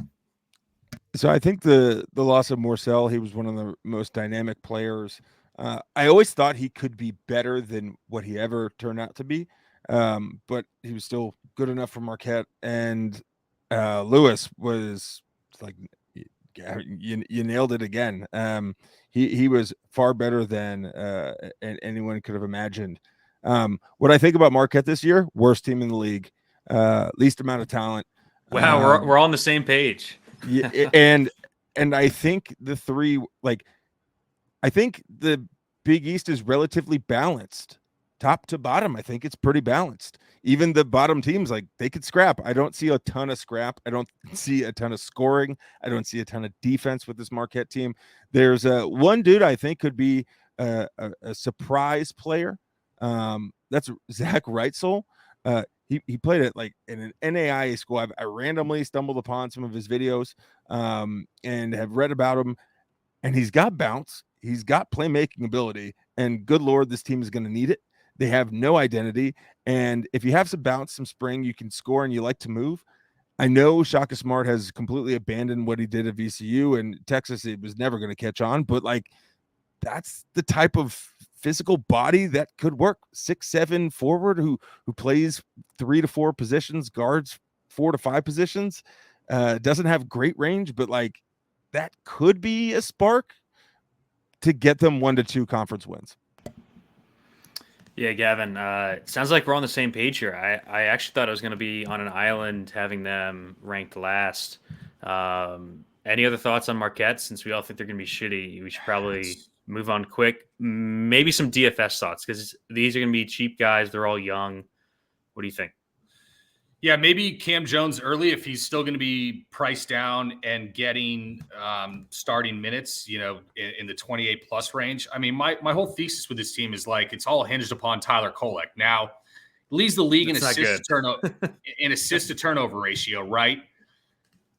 So I think the loss of Morcell, he was one of the most dynamic players. I always thought he could be better than what he ever turned out to be, but he was still good enough for Marquette. And Lewis was like, you nailed it again. He was far better than anyone could have imagined. What I think about Marquette this year, worst team in the league, least amount of talent. Wow, we're on the same page. Yeah, and I think I think the Big East is relatively balanced, top to bottom. I think it's pretty balanced. Even the bottom teams, like, they could scrap. I don't see a ton of scrap. I don't see a ton of scoring. I don't see a ton of defense with this Marquette team. There's one dude I think could be a surprise player. That's Zach Reitzel. He played it like in an NAIA school. I randomly stumbled upon some of his videos and have read about him. And he's got bounce. He's got playmaking ability. And good Lord, this team is going to need it. They have no identity. And if you have some bounce, some spring, you can score and you like to move. I know Shaka Smart has completely abandoned what he did at VCU and Texas. It was never going to catch on. But, like, that's the type of physical body that could work. 6'7" forward who plays 3 to 4 positions, guards 4 to 5 positions, doesn't have great range, but like that could be a spark to get them 1 to 2 conference wins. Yeah, Gavin, sounds like we're on the same page here. I actually thought I was going to be on an island having them ranked last. Any other thoughts on Marquette? Since we all think they're going to be shitty, we should probably move on quick. Maybe some DFS thoughts, because these are going to be cheap guys. They're all young. What do you think? Yeah, maybe Cam Jones early if he's still going to be priced down and getting starting minutes, in the 28-plus range. I mean, my whole thesis with this team is like it's all hinged upon Tyler Kolek. Now, leads the league in assist to turnover ratio, right?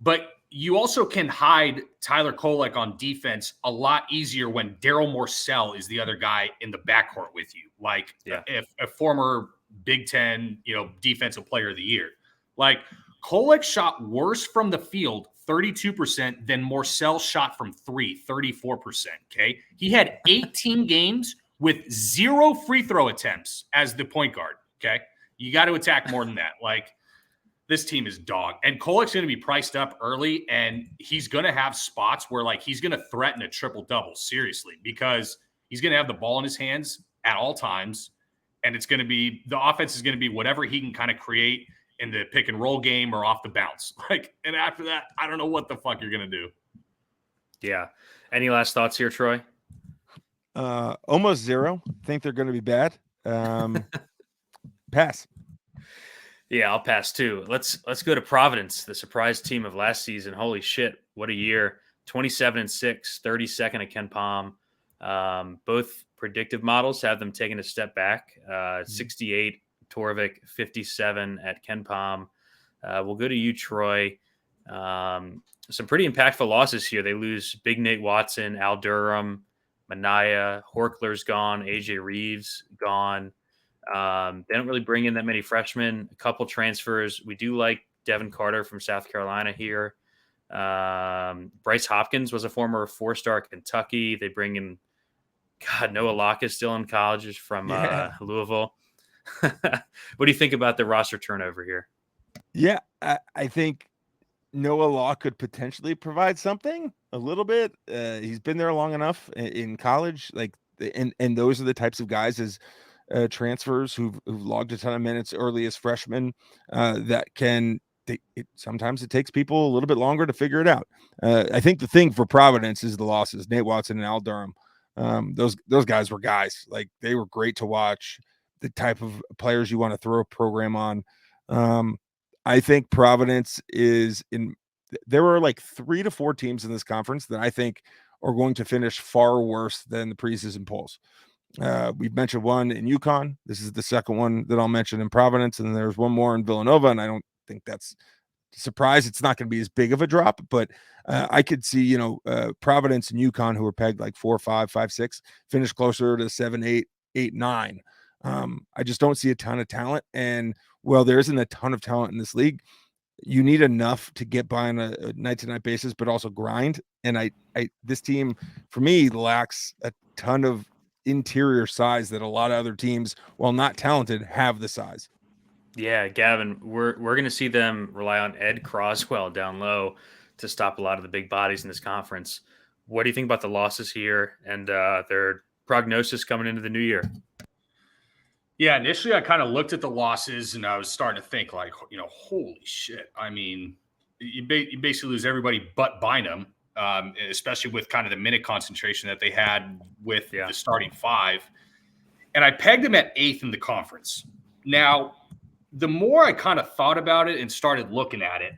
But you also can hide Tyler Kolek on defense a lot easier when Daryl Morcell is the other guy in the backcourt with you. Like, if a former Big Ten, defensive player of the year. Like, Kolek shot worse from the field, 32%, than Morcell shot from 3, 34%. Okay. He had 18 games with 0 free throw attempts as the point guard. Okay. You got to attack more than that. Like, this team is dog. And Kolek's going to be priced up early, and he's going to have spots where, like, he's going to threaten a triple-double, seriously, because he's going to have the ball in his hands at all times. And it's going to be – the offense is going to be whatever he can kind of create in the pick-and-roll game or off the bounce. Like, and after that, I don't know what the fuck you're going to do. Yeah. Any last thoughts here, Troy? Almost zero. Think they're going to be bad. Pass. Yeah, I'll pass too. Let's go to Providence, the surprise team of last season. Holy shit, what a year. 27-6, 32nd at Ken Palm. Both predictive models have them taking a step back. 68 Torvik, 57 at Ken Palm. We'll go to you, Troy. Some pretty impactful losses here. They lose Big Nate Watson, Al Durham, Manaya, Horkler's gone, AJ Reeves gone. They don't really bring in that many freshmen, a couple transfers. We do like Devin Carter from South Carolina here. Bryce Hopkins was a former 4-star at Kentucky. They bring in, Noah Locke is still in college from Louisville. What do you think about the roster turnover here? Yeah, I think Noah Locke could potentially provide something a little bit. He's been there long enough in college. Like, and those are the types of guys as transfers who've logged a ton of minutes early as freshmen that can sometimes it takes people a little bit longer to figure it out. I think the thing for Providence is the losses. Nate Watson and Al Durham. Those guys were guys. Like, they were great to watch. the type of players you want to throw a program on. I think Providence is in. There are like 3 to 4 teams in this conference that I think are going to finish far worse than the preseason polls. We've mentioned one in UConn. This is the second one that I'll mention in Providence, and there's one more in Villanova, and I don't think that's a surprise. It's not going to be as big of a drop, but I could see, Providence and UConn, who are pegged like 4, 5, 5, 6, finish closer to 7, 8, 8, 9. I just don't see a ton of talent, and well, there isn't a ton of talent in this league. You need enough to get by on a night-to-night basis, but also grind. And this team, for me, lacks a ton of interior size that a lot of other teams, while not talented, have the size. Yeah, Gavin, we're going to see them rely on Ed Croswell down low to stop a lot of the big bodies in this conference. What do you think about the losses here and their prognosis coming into the new year? Yeah, initially I kind of looked at the losses and I was starting to think like, holy shit. I mean, you basically lose everybody but Bynum, especially with kind of the minute concentration that they had with the starting 5. And I pegged them at 8th in the conference. Now, the more I kind of thought about it and started looking at it,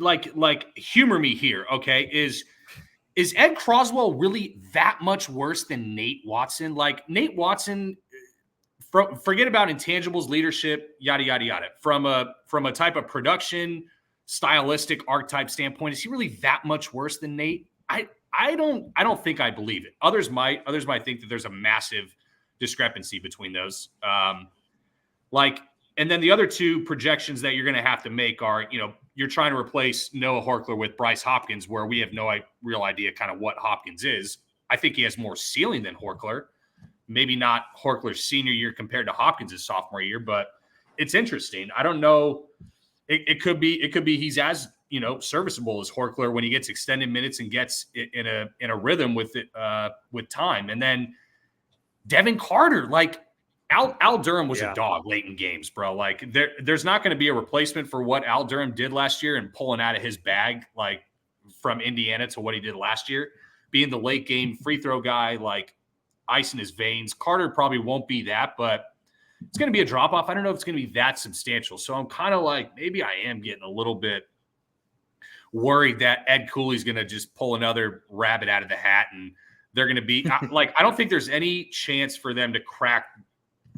like humor me here, okay, is Ed Croswell really that much worse than Nate Watson? Like Nate Watson, forget about intangibles, leadership, yada yada yada. From a type of production, stylistic archetype standpoint, is he really that much worse than Nate? I don't think I believe it. Others might think that there's a massive discrepancy between those. And then the other 2 projections that you're going to have to make are, you're trying to replace Noah Horchler with Bryce Hopkins, where we have no real idea kind of what Hopkins is. I think he has more ceiling than Horchler. Maybe not Horchler's senior year compared to Hopkins' sophomore year, but it's interesting. I don't know. It could be he's as serviceable as Horchler when he gets extended minutes and gets in a rhythm with it with time. And then Devin Carter, like Al Durham was a dog late in games, bro. Like there's not going to be a replacement for what Al Durham did last year and pulling out of his bag, like from Indiana to what he did last year, being the late game free throw guy, like ice in his veins. Carter probably won't be that, but it's going to be a drop off. I don't know if it's going to be that substantial. So I'm kind of like, maybe I am getting a little bit worried that Ed Cooley's going to just pull another rabbit out of the hat and they're going to be like, I don't think there's any chance for them to crack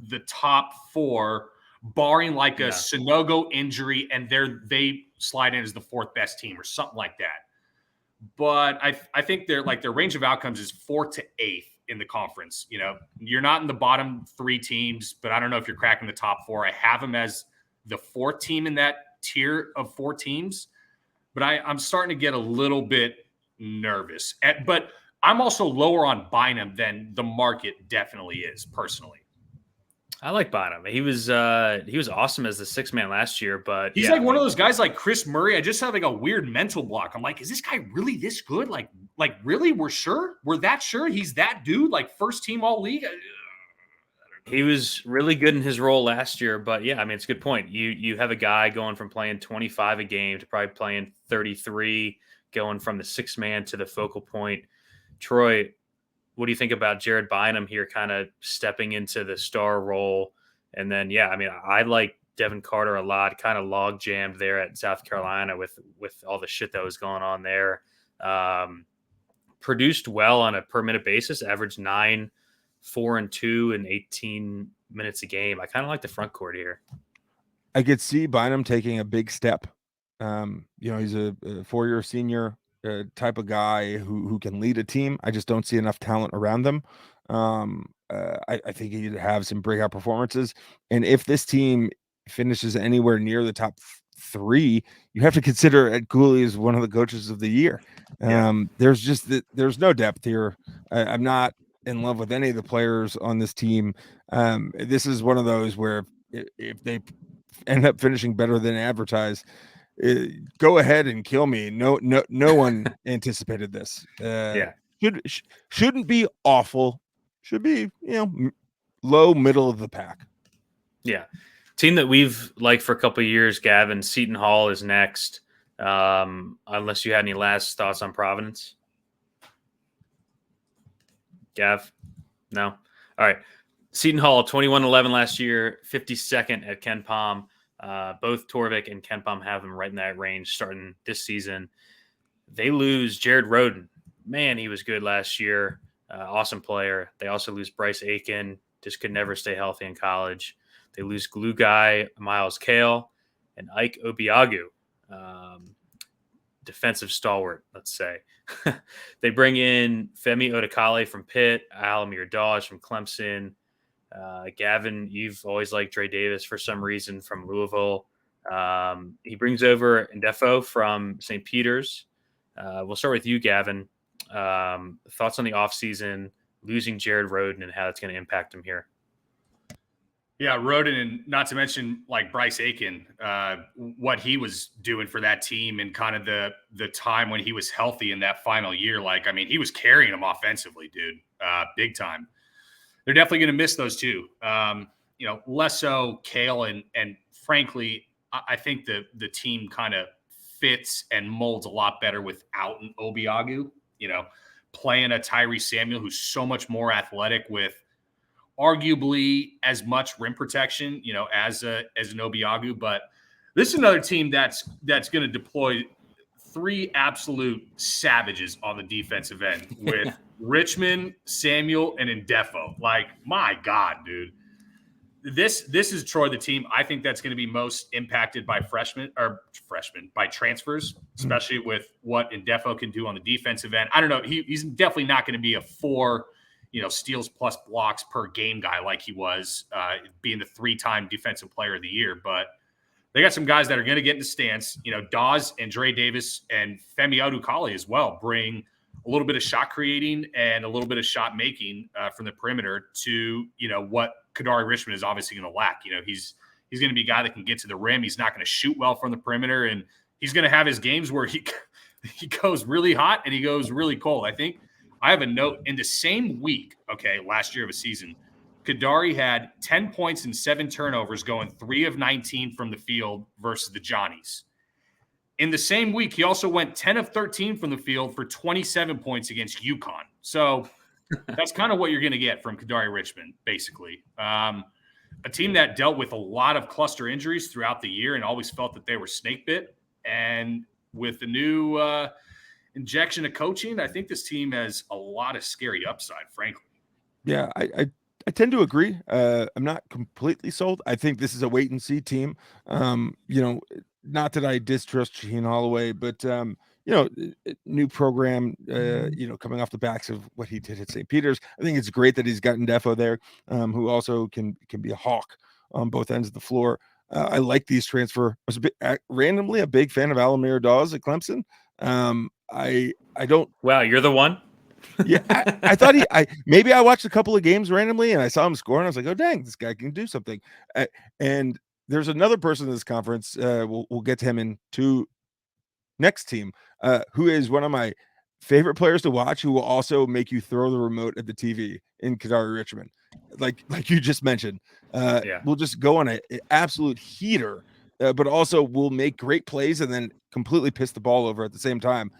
the top 4, barring like a Sonogo injury and they slide in as the 4th best team or something like that. But I think their range of outcomes is 4th to 8th in the conference. You're not in the bottom 3 teams, but I don't know if you're cracking the top 4. I have them as the 4th team in that tier of 4 teams, but I'm starting to get a little bit nervous. But I'm also lower on Bynum than the market definitely is personally. I like Bynum. He was awesome as the 6th man last year, but he's one of those guys like Chris Murray. I just have like a weird mental block. I'm like, is this guy really this good? Like really? We're sure? We're that sure he's that dude? Like first team all league? He was really good in his role last year, but yeah, I mean, it's a good point. You have a guy going from playing 25 a game to probably playing 33, going from the 6th man to the focal point. Troy, what do you think about Jared Bynum here kind of stepping into the star role? And then, I mean, I like Devin Carter a lot, kind of log jammed there at South Carolina with all the shit that was going on there. Produced well on a per minute basis, averaged 9, 4, and 2 in 18 minutes a game. I kind of like the front court here. I could see Bynum taking a big step. He's a 4-year senior type of guy who can lead a team. I just don't see enough talent around them. I think he'd have some breakout performances. And if this team finishes anywhere near the top 3, you have to consider Ed Cooley as one of the coaches of the year. There's no depth here. I'm not in love with any of the players on this team. This is one of those where if they end up finishing better than advertised, go ahead and kill me. No one anticipated this. Shouldn't be awful. Should be, low middle of the pack. Yeah. Team that we've liked for a couple of years, Gavin. Seton Hall is next. Unless you had any last thoughts on Providence. Gav? No? All right. Seton Hall, 21-11 last year, 52nd at Ken Palm. Both Torvik and Ken Palm have them right in that range starting this season. They lose Jared Roden. Man, he was good last year. Awesome player. They also lose Bryce Aiken. Just could never stay healthy in college. They lose glue guy Miles Kale and Ike Obiagu, defensive stalwart, let's say. They bring in Femi Odekale from Pitt, Alamir Dawes from Clemson. Gavin, you've always liked Dre Davis for some reason from Louisville. He brings over Ndefo from St. Peter's. We'll start with you, Gavin. Thoughts on the offseason, losing Jared Roden and how that's going to impact him here? Yeah, Roden, and not to mention like Bryce Aiken, what he was doing for that team and kind of the time when he was healthy in that final year. Like, I mean, he was carrying them offensively, dude, big time. They're definitely going to miss those two. Less so Kale, and frankly, I think the team kind of fits and molds a lot better without an Obiagu. Playing a Tyree Samuel who's so much more athletic with arguably as much rim protection, as an Obiagu. But this is another team that's going to deploy three absolute savages on the defensive end with Richmond, Samuel, and Ndefo. Like, my God, dude. This is Troy, the team I think that's going to be most impacted by by transfers, especially with what Ndefo can do on the defensive end. I don't know. He's definitely not going to be a 4 steals plus blocks per game guy like he was, being the 3-time defensive player of the year. But they got some guys that are going to get in the stance. Dawes and Dre Davis and Femi Odekale as well bring a little bit of shot creating and a little bit of shot making from the perimeter to, what Kadari Richmond is obviously going to lack. He's going to be a guy that can get to the rim. He's not going to shoot well from the perimeter, and he's going to have his games where he goes really hot and he goes really cold. I think I have a note in the same week, last year of a season, Kadari had 10 points and 7 turnovers going 3 of 19 from the field versus the Johnnies. In the same week, he also went 10 of 13 from the field for 27 points against UConn. So that's kind of what you're going to get from Kadari Richmond, basically. A team that dealt with a lot of cluster injuries throughout the year and always felt that they were snake bit. And with the new injection of coaching, I think this team has a lot of scary upside, frankly. Yeah, I tend to agree. I'm not completely sold. I think this is a wait and see team. Not that I distrust Shaheen Holloway, but new program, coming off the backs of what he did at St. Peter's. I think it's great that he's gotten Ndefo there, who also can be a hawk on both ends of the floor. I like these transfer. I was randomly a big fan of Alamir Dawes at Clemson. I don't. Wow, you're the one. Yeah, I thought maybe I watched a couple of games randomly and I saw him score and I was like, oh dang, this guy can do something. And there's another person in this conference. We'll get to him in next team, who is one of my favorite players to watch, who will also make you throw the remote at the TV in Kadari Richmond, like you just mentioned. We'll just go on an absolute heater, but also will make great plays and then completely piss the ball over at the same time.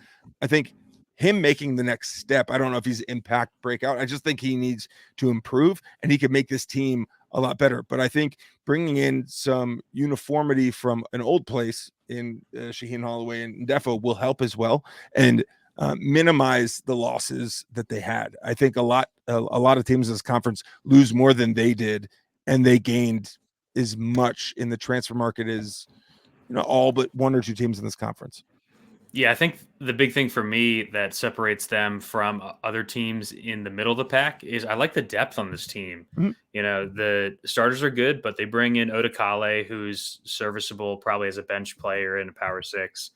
I think him making the next step, I don't know if he's impact breakout. I just think he needs to improve and he could make this team a lot better. But I think bringing in some uniformity from an old place in Shaheen Holloway and Ndefo will help as well and minimize the losses that they had. I think a lot of teams in this conference lose more than they did, and they gained as much in the transfer market as all but 1 or 2 teams in this conference. Yeah, I think the big thing for me that separates them from other teams in the middle of the pack is I like the depth on this team. Mm-hmm. The starters are good, but they bring in Odekale, who's serviceable probably as a bench player in a power 6.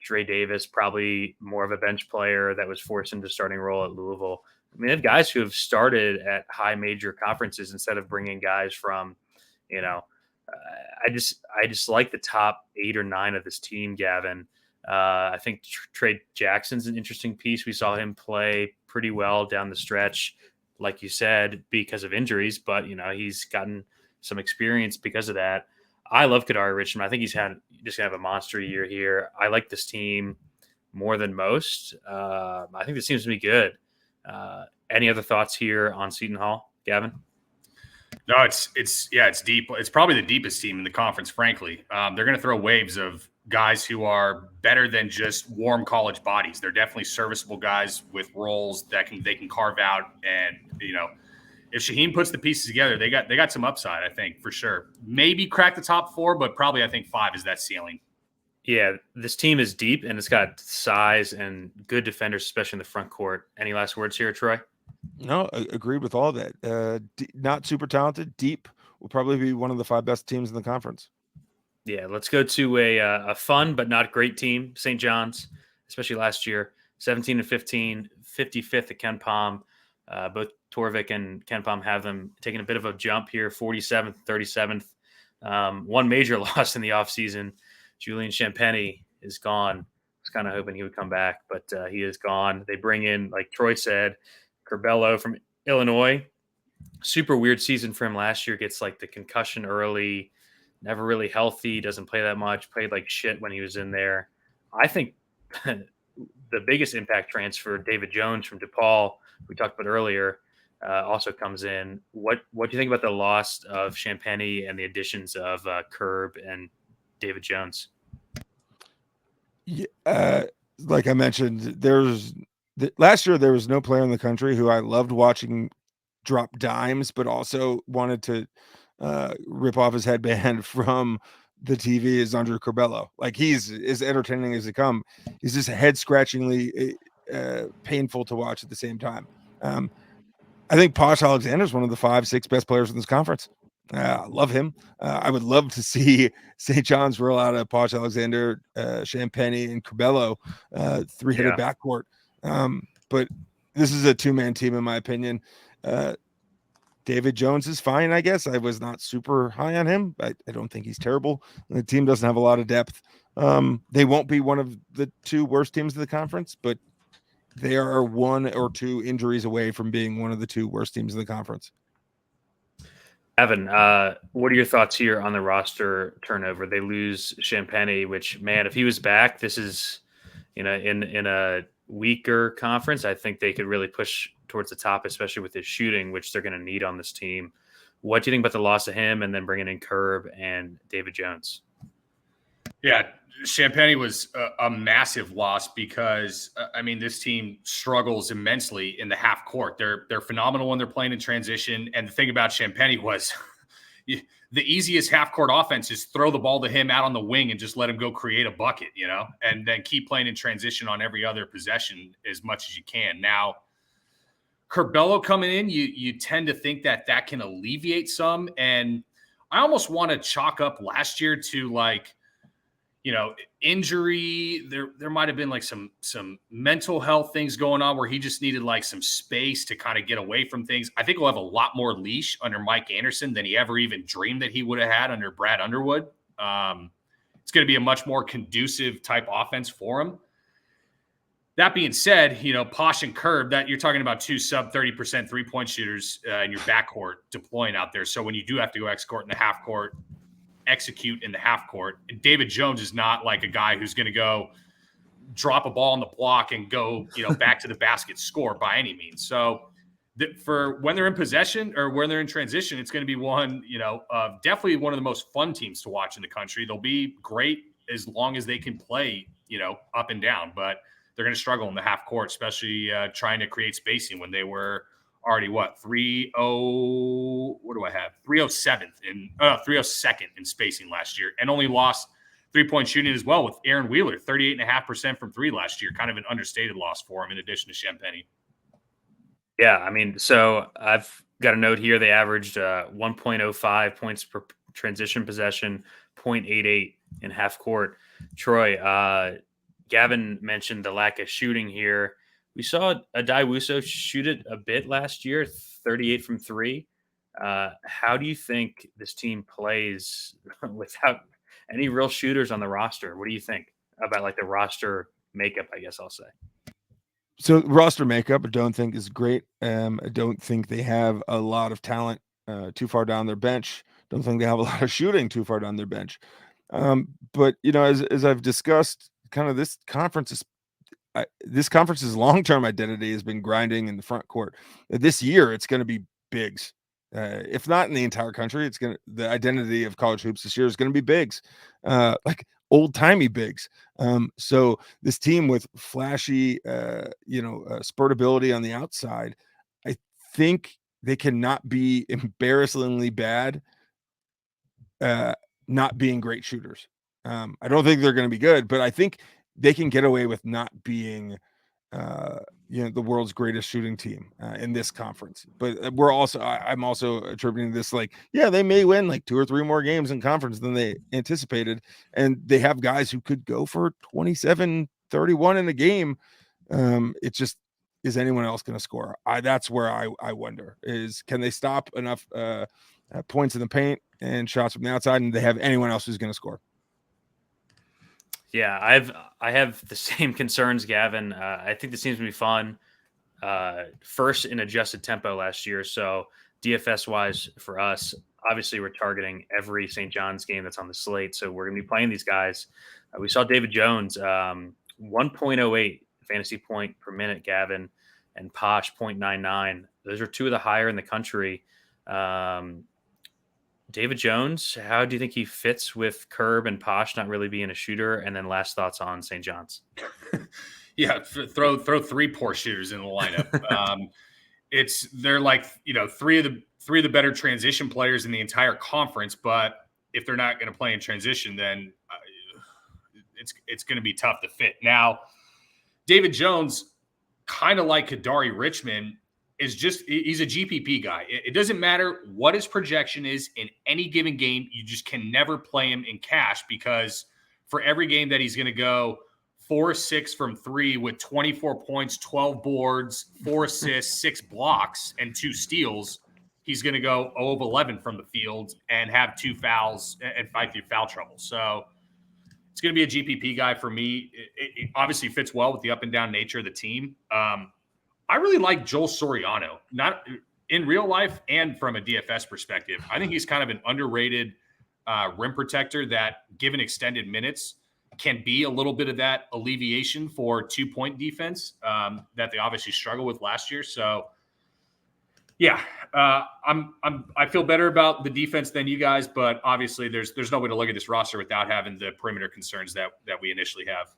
Dre Davis, probably more of a bench player that was forced into starting role at Louisville. I mean, they have guys who have started at high major conferences instead of bringing guys from, I just like the top 8 or 9 of this team, Gavin. I think Trey Jackson's an interesting piece. We saw him play pretty well down the stretch, like you said, because of injuries, but he's gotten some experience because of that. I love Kadari Richmond. I think he's just gonna have a monster year here. I like this team more than most. I think this team's gonna be good. Any other thoughts here on Seton Hall, Gavin? No, it's deep. It's probably the deepest team in the conference, frankly. They're going to throw waves of guys who are better than just warm college bodies. They're definitely serviceable guys with roles that they can carve out. And if Shaheen puts the pieces together, they got some upside, I think, for sure. Maybe crack the top 4, but probably I think 5 is that ceiling. Yeah, this team is deep and it's got size and good defenders, especially in the front court. Any last words here, Troy? No, agreed with all that. Not super talented, deep, will probably be one of the 5 best teams in the conference. Yeah, let's go to a fun but not great team, St. John's, especially last year, 17-15, 55th at Ken Palm. Both Torvik and Ken Palm have them taking a bit of a jump here, 47th, 37th. One major loss in the offseason. Julian Champagny is gone. I was kind of hoping he would come back, but he is gone. They bring in, like Troy said, Curbelo from Illinois. Super weird season for him last year. Gets like the concussion early, never really healthy, doesn't play that much, played like shit when he was in there. I think the biggest impact transfer, David Jones from DePaul, we talked about earlier, also comes in. What do you think about the loss of Champagny and the additions of Curb and David Jones? Yeah, like I mentioned, last year there was no player in the country who I loved watching drop dimes, but also wanted to rip off his headband from the TV as Andre Curbelo. Like, he's as entertaining as they come. He's just head scratchingly painful to watch at the same time. I think Posh Alexander is one of the 5-6 best players in this conference. I love him. I would love to see St. John's roll out of Posh Alexander, Champagny, and Curbelo, 3-headed backcourt. But this is a 2-man team, in my opinion. David Jones is fine, I guess. I was not super high on him. I don't think he's terrible. The team doesn't have a lot of depth. They won't be one of the 2 worst teams in the conference, but they are 1 or 2 injuries away from being one of the 2 worst teams in the conference. Evan, what are your thoughts here on the roster turnover? They lose Champagny, which, man, if he was back, this is, in a weaker conference, I think they could really push towards the top, especially with his shooting, which they're going to need on this team. What do you think about the loss of him and then bringing in Curb and David Jones? Yeah, Champagny was a massive loss because, this team struggles immensely in the half court. They're phenomenal when they're playing in transition. And the thing about Champagny was the easiest half court offense is throw the ball to him out on the wing and just let him go create a bucket, and then keep playing in transition on every other possession as much as you can. Now, Curbelo coming in, you tend to think that can alleviate some. And I almost want to chalk up last year to injury. There might have been like some mental health things going on where he just needed like some space to kind of get away from things. I think he'll have a lot more leash under Mike Anderson than he ever even dreamed that he would have had under Brad Underwood. It's going to be a much more conducive type offense for him. That being said, Posh and Curb, that you're talking about 2 sub 30% 3-point shooters in your backcourt deploying out there. So when you do have to go execute in the half court, and David Jones is not like a guy who's going to go drop a ball on the block and go, back to the basket score by any means. So for when they're in possession or when they're in transition, it's going to be one, definitely one of the most fun teams to watch in the country. They'll be great as long as they can play, up and down, but they're going to struggle in the half court, especially trying to create spacing when they were already 307th in spacing last year, and only lost 3-point shooting as well with Aaron Wheeler, 38.5% from 3 last year. Kind of an understated loss for him in addition to Champagny. Yeah, so I've got a note here. They averaged 1.05 points per transition possession, 0.88 in half court. Troy, Gavin mentioned the lack of shooting here. We saw Adai Wuso shoot it a bit last year, 38 from 3. How do you think this team plays without any real shooters on the roster? What do you think about like the roster makeup, I guess I'll say? So roster makeup, I don't think is great. I don't think they have a lot of talent too far down their bench. Don't think they have a lot of shooting too far down their bench. But as I've discussed, kind of this conference's long-term identity has been grinding in the front court. This year, it's going to be bigs. If not in the entire country, the identity of college hoops this year is going to be bigs, like old timey bigs. So this team with flashy, spurtability on the outside, I think they cannot be embarrassingly bad, not being great shooters. I don't think they're going to be good, but I think they can get away with not being, the world's greatest shooting team in this conference. But I'm also attributing this, like, yeah, they may win like 2 or 3 more games in conference than they anticipated. And they have guys who could go for 27, 31 in a game. It just, is anyone else going to score? That's where I wonder, is can they stop enough points in the paint and shots from the outside, and they have anyone else who's going to score? Yeah, I have the same concerns, Gavin. I think this seems to be fun. First in adjusted tempo last year, so DFS wise for us, obviously we're targeting every St. John's game that's on the slate. So we're going to be playing these guys. We saw David Jones 1.08 fantasy point per minute, Gavin, and Posh 0.99. Those are 2 of the higher in the country. David Jones, how do you think he fits with Curb and Posh not really being a shooter? And then last thoughts on St. John's. Yeah, throw 3 poor shooters in the lineup. They're like, 3 of the better transition players in the entire conference. But if they're not going to play in transition, then it's going to be tough to fit. Now, David Jones, kind of like Kadari Richmond, he's a GPP guy. It doesn't matter what his projection is in any given game. You just can never play him in cash, because for every game that he's going to go 4-6 from 3 with 24 points, 12 boards, 4 assists, 6 blocks, and 2 steals, he's going to go 0 of 11 from the field and have 2 fouls and fight through foul trouble. So it's going to be a GPP guy for me. It obviously fits well with the up and down nature of the team. I really like Joel Soriano, not in real life and from a DFS perspective. I think he's kind of an underrated rim protector that, given extended minutes, can be a little bit of that alleviation for 2-point defense that they obviously struggled with last year. So, yeah, I feel better about the defense than you guys, but obviously there's no way to look at this roster without having the perimeter concerns that we initially have.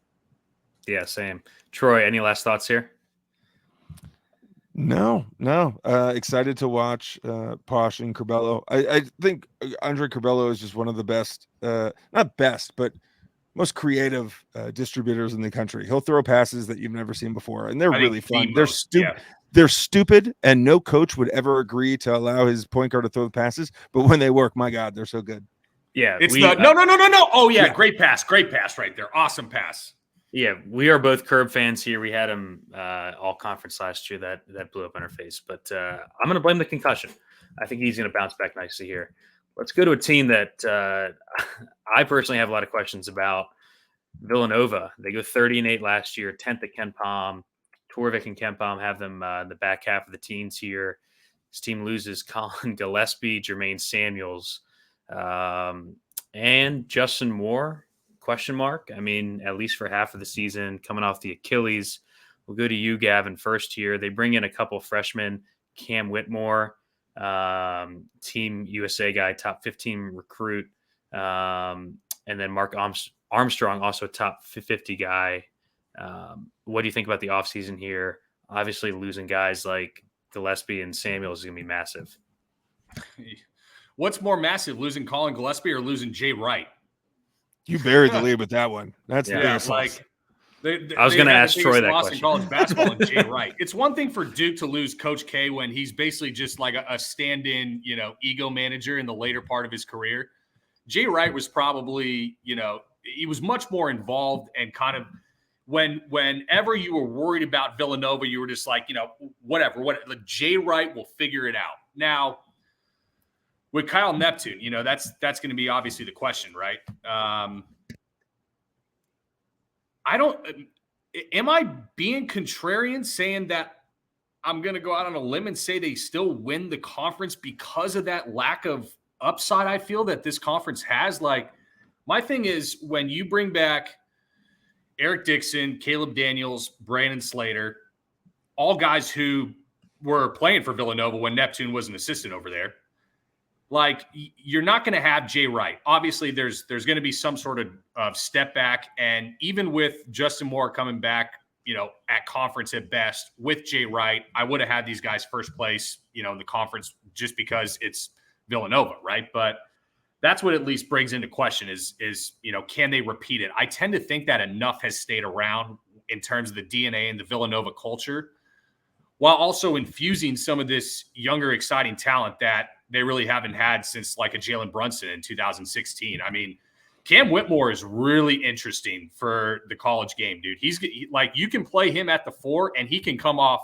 Yeah, same. Troy, any last thoughts here? No. Excited to watch Posh and Curbelo. I think Andre Curbelo is just one of the best, not best, but most creative distributors in the country. He'll throw passes that you've never seen before, and they're really fun. They're stupid. Yeah. They're stupid, and no coach would ever agree to allow his point guard to throw the passes. But when they work, my God, they're so good. Yeah, no. Oh yeah, great pass right there. Awesome pass. Yeah, we are both Curb fans here. We had him all conference last year. That blew up in our face. But I'm going to blame the concussion. I think he's going to bounce back nicely here. Let's go to a team that I personally have a lot of questions about. Villanova. They go 30-8 last year, 10th at Ken Palm. Torvik and Ken Palm have them in the back half of the teens here. This team loses Colin Gillespie, Jermaine Samuels, and Justin Moore. Question mark. I mean, at least for half of the season, coming off the Achilles. We'll go to you, Gavin, first here. They bring in a couple freshmen, Cam Whitmore, Team USA guy, top 15 recruit, and then Mark Armstrong, also top 50 guy. What do you think about the offseason here? Obviously, losing guys like Gillespie and Samuels is going to be massive. What's more massive, losing Colin Gillespie or losing Jay Wright? You buried the lead with that one. That's the biggest loss. I was going to ask Troy that question. In college basketball and Jay Wright. It's one thing for Duke to lose Coach K when he's basically just like a stand-in, ego manager in the later part of his career. Jay Wright was probably, he was much more involved, and kind of whenever you were worried about Villanova, you were just like, whatever. Like, Jay Wright will figure it out. Now, with Kyle Neptune, that's going to be obviously the question, right? Am I being contrarian saying that I'm going to go out on a limb and say they still win the conference because of that lack of upside I feel that this conference has? Like, my thing is, when you bring back Eric Dixon, Caleb Daniels, Brandon Slater, all guys who were playing for Villanova when Neptune was an assistant over there, like you're not going to have Jay Wright. Obviously, there's going to be some sort of step back. And even with Justin Moore coming back, at conference at best with Jay Wright, I would have had these guys first place, in the conference just because it's Villanova, right? But that's what at least brings into question is can they repeat it? I tend to think that enough has stayed around in terms of the DNA and the Villanova culture, while also infusing some of this younger, exciting talent that they really haven't had since like a Jalen Brunson in 2016. I mean, Cam Whitmore is really interesting for the college game, dude. He's like, you can play him at the 4 and he can come off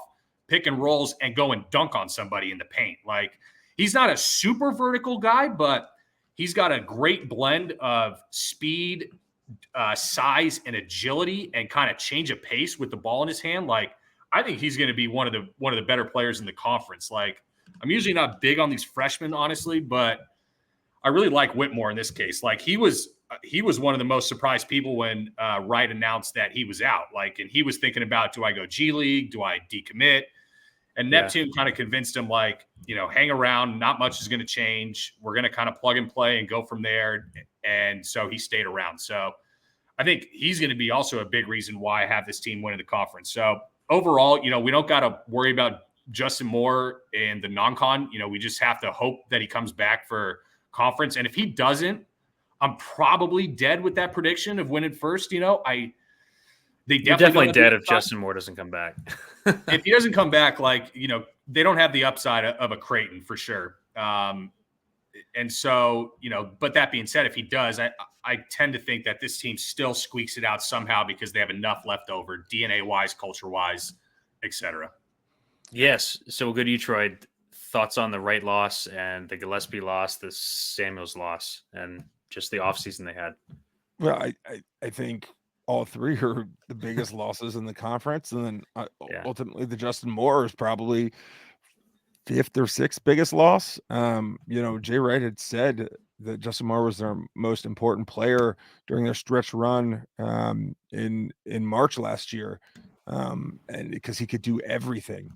pick and rolls and go and dunk on somebody in the paint. Like, he's not a super vertical guy, but he's got a great blend of speed, size, and agility, and kind of change of pace with the ball in his hand. Like, I think he's going to be one of the better players in the conference. Like, I'm usually not big on these freshmen, honestly, but I really like Whitmore in this case. Like, he was one of the most surprised people when Wright announced that he was out. Like, and he was thinking about, do I go G League? Do I decommit? And Neptune kind of convinced him, like, hang around. Not much is going to change. We're going to kind of plug and play and go from there. And so he stayed around. So I think he's going to be also a big reason why I have this team winning the conference. So overall, we don't got to worry about Justin Moore and the non-con. We just have to hope that he comes back for conference. And if he doesn't, I'm probably dead with that prediction of winning first. They definitely dead if Justin Moore doesn't come back. If he doesn't come back, like, they don't have the upside of a Creighton for sure. And so, but that being said, if he does, I tend to think that this team still squeaks it out somehow because they have enough left over, DNA-wise, culture-wise, etc. Yes. So we'll go to you, Troy. Thoughts on the Wright loss and the Gillespie loss, the Samuels loss, and just the offseason they had? Well, I think all three are the biggest losses in the conference. And then ultimately the Justin Moore is probably 5th or 6th biggest loss. Jay Wright had said that Justin Moore was their most important player during their stretch run in March last year. And because he could do everything.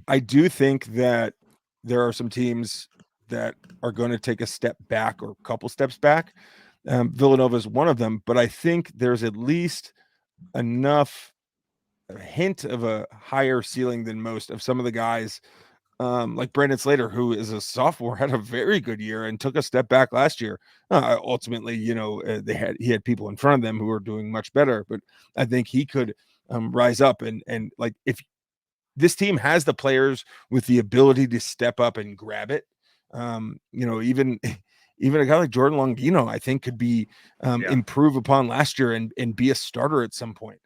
I do think that there are some teams that are going to take a step back or a couple steps back. Villanova is one of them, but I think there's at least enough hint of a higher ceiling than most of some of the guys, like Brandon Slater, who is a sophomore, had a very good year and took a step back last year. Ultimately, he had people in front of them who were doing much better, but I think he could rise up and like, if this team has the players with the ability to step up and grab it, even a guy like Jordan Longino, I think could be improve upon last year and be a starter at some point.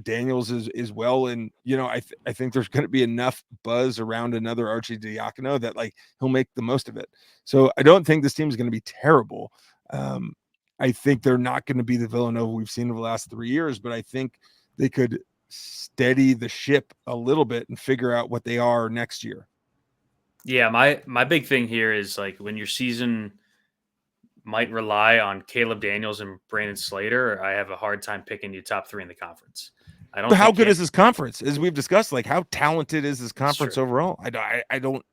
Daniels is well, and I think there's going to be enough buzz around another Archie Diacono that like he'll make the most of it. So I don't think this team is going to be terrible. I think they're not going to be the Villanova we've seen over the last 3 years, but I think they could steady the ship a little bit and figure out what they are next year. Yeah, my big thing here is like when your season might rely on Caleb Daniels and Brandon Slater, I have a hard time picking you top 3 in the conference. I don't. But how good is this conference? As we've discussed, like how talented is this conference overall? I don't.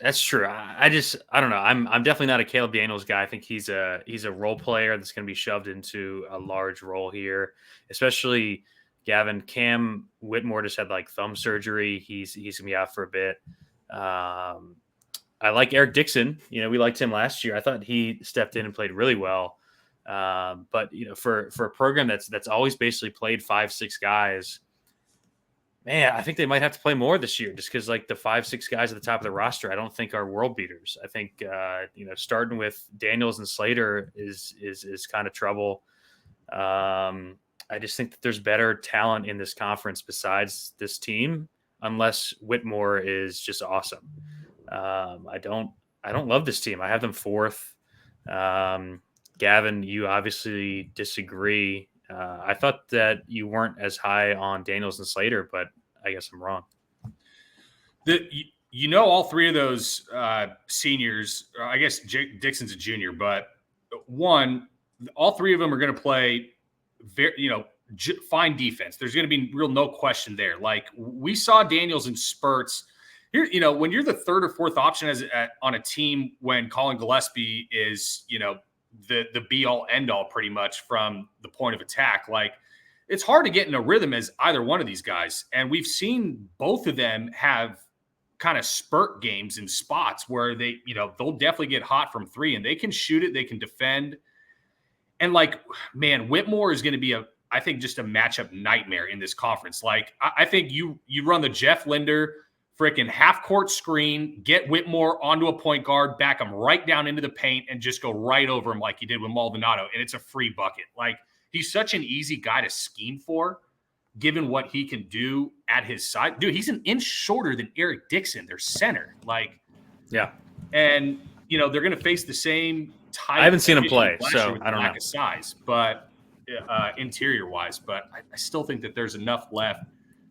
That's true. I don't know. I'm definitely not a Caleb Daniels guy. I think he's a role player that's going to be shoved into a large role here, especially Gavin. Cam Whitmore just had like thumb surgery. He's gonna be out for a bit. I like Eric Dixon. We liked him last year. I thought he stepped in and played really well. But for a program that's always basically played 5-6 guys, man, I think they might have to play more this year just because like the 5-6 guys at the top of the roster, I don't think are world beaters. I think starting with Daniels and Slater is kind of trouble. I just think that there's better talent in this conference besides this team, unless Whitmore is just awesome. I don't love this team. I have them 4th. Gavin, you obviously disagree. I thought that you weren't as high on Daniels and Slater, but I guess I'm wrong. All 3 of those seniors, I guess Dixon's a junior, but all 3 of them are going to play very, fine defense. There's going to be no question there. Like we saw Daniels in spurts here, when you're the third or fourth option on a team, when Colin Gillespie is, the be all end all pretty much from the point of attack, like it's hard to get in a rhythm as either one of these guys. And we've seen both of them have kind of spurt games in spots where they, they'll definitely get hot from three and they can shoot it. They can defend. And like, man, Whitmore is going to be I think just a matchup nightmare in this conference. Like, I think you run the Jeff Linder freaking half court screen, get Whitmore onto a point guard, back him right down into the paint, and just go right over him like you did with Maldonado, and it's a free bucket. Like, he's such an easy guy to scheme for, given what he can do at his side. Dude, he's an inch shorter than Eric Dixon, their center. Like, yeah. And, they're going to face the same type. I haven't seen him play, so I don't know. Of size, but interior-wise. But I still think that there's enough left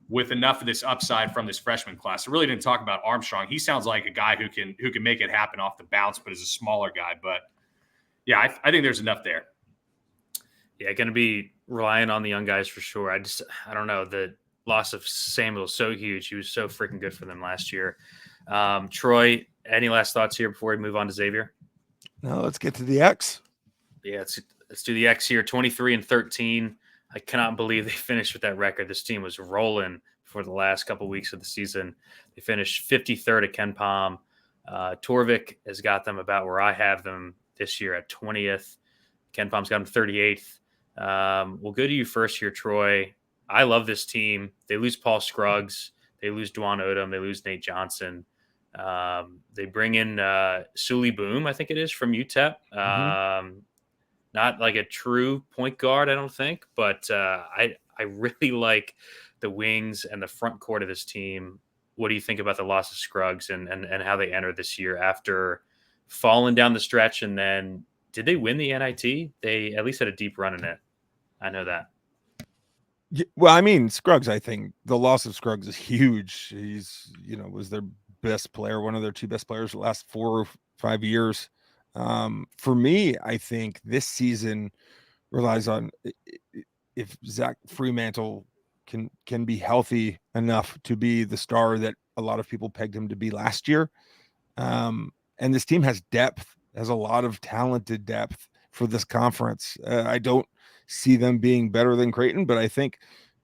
with enough of this upside from this freshman class. I really didn't talk about Armstrong. He sounds like a guy who can make it happen off the bounce, but is a smaller guy. But, yeah, I think there's enough there. Yeah, going to be relying on the young guys for sure. I don't know. The loss of Samuel is so huge. He was so freaking good for them last year. Troy, any last thoughts here before we move on to Xavier? No, let's get to the X. Yeah, let's do the X here. 23-13. I cannot believe they finished with that record. This team was rolling for the last couple of weeks of the season. They finished 53rd at Ken Pom. Torvik has got them about where I have them this year at 20th. Ken Pom's got them 38th. We'll go to you first here, Troy. I love this team. They lose Paul Scruggs. They lose Dwan Odom. They lose Nate Johnson. They bring in Sully Boom, I think it is, from UTEP. Not like a true point guard, I don't think, but I really like the wings and the front court of this team. What do you think about the loss of Scruggs and how they enter this year after falling down the stretch? And then did they win the NIT? They at least had a deep run in it. I know that. Yeah, well, I mean, Scruggs, I think the loss of Scruggs is huge. He's, was their best player, one of their two best players the last 4 or 5 years. For me, I think this season relies on if Zach Fremantle can be healthy enough to be the star that a lot of people pegged him to be last year. And this team has a lot of talented depth for this conference. I don't see them being better than Creighton, but I think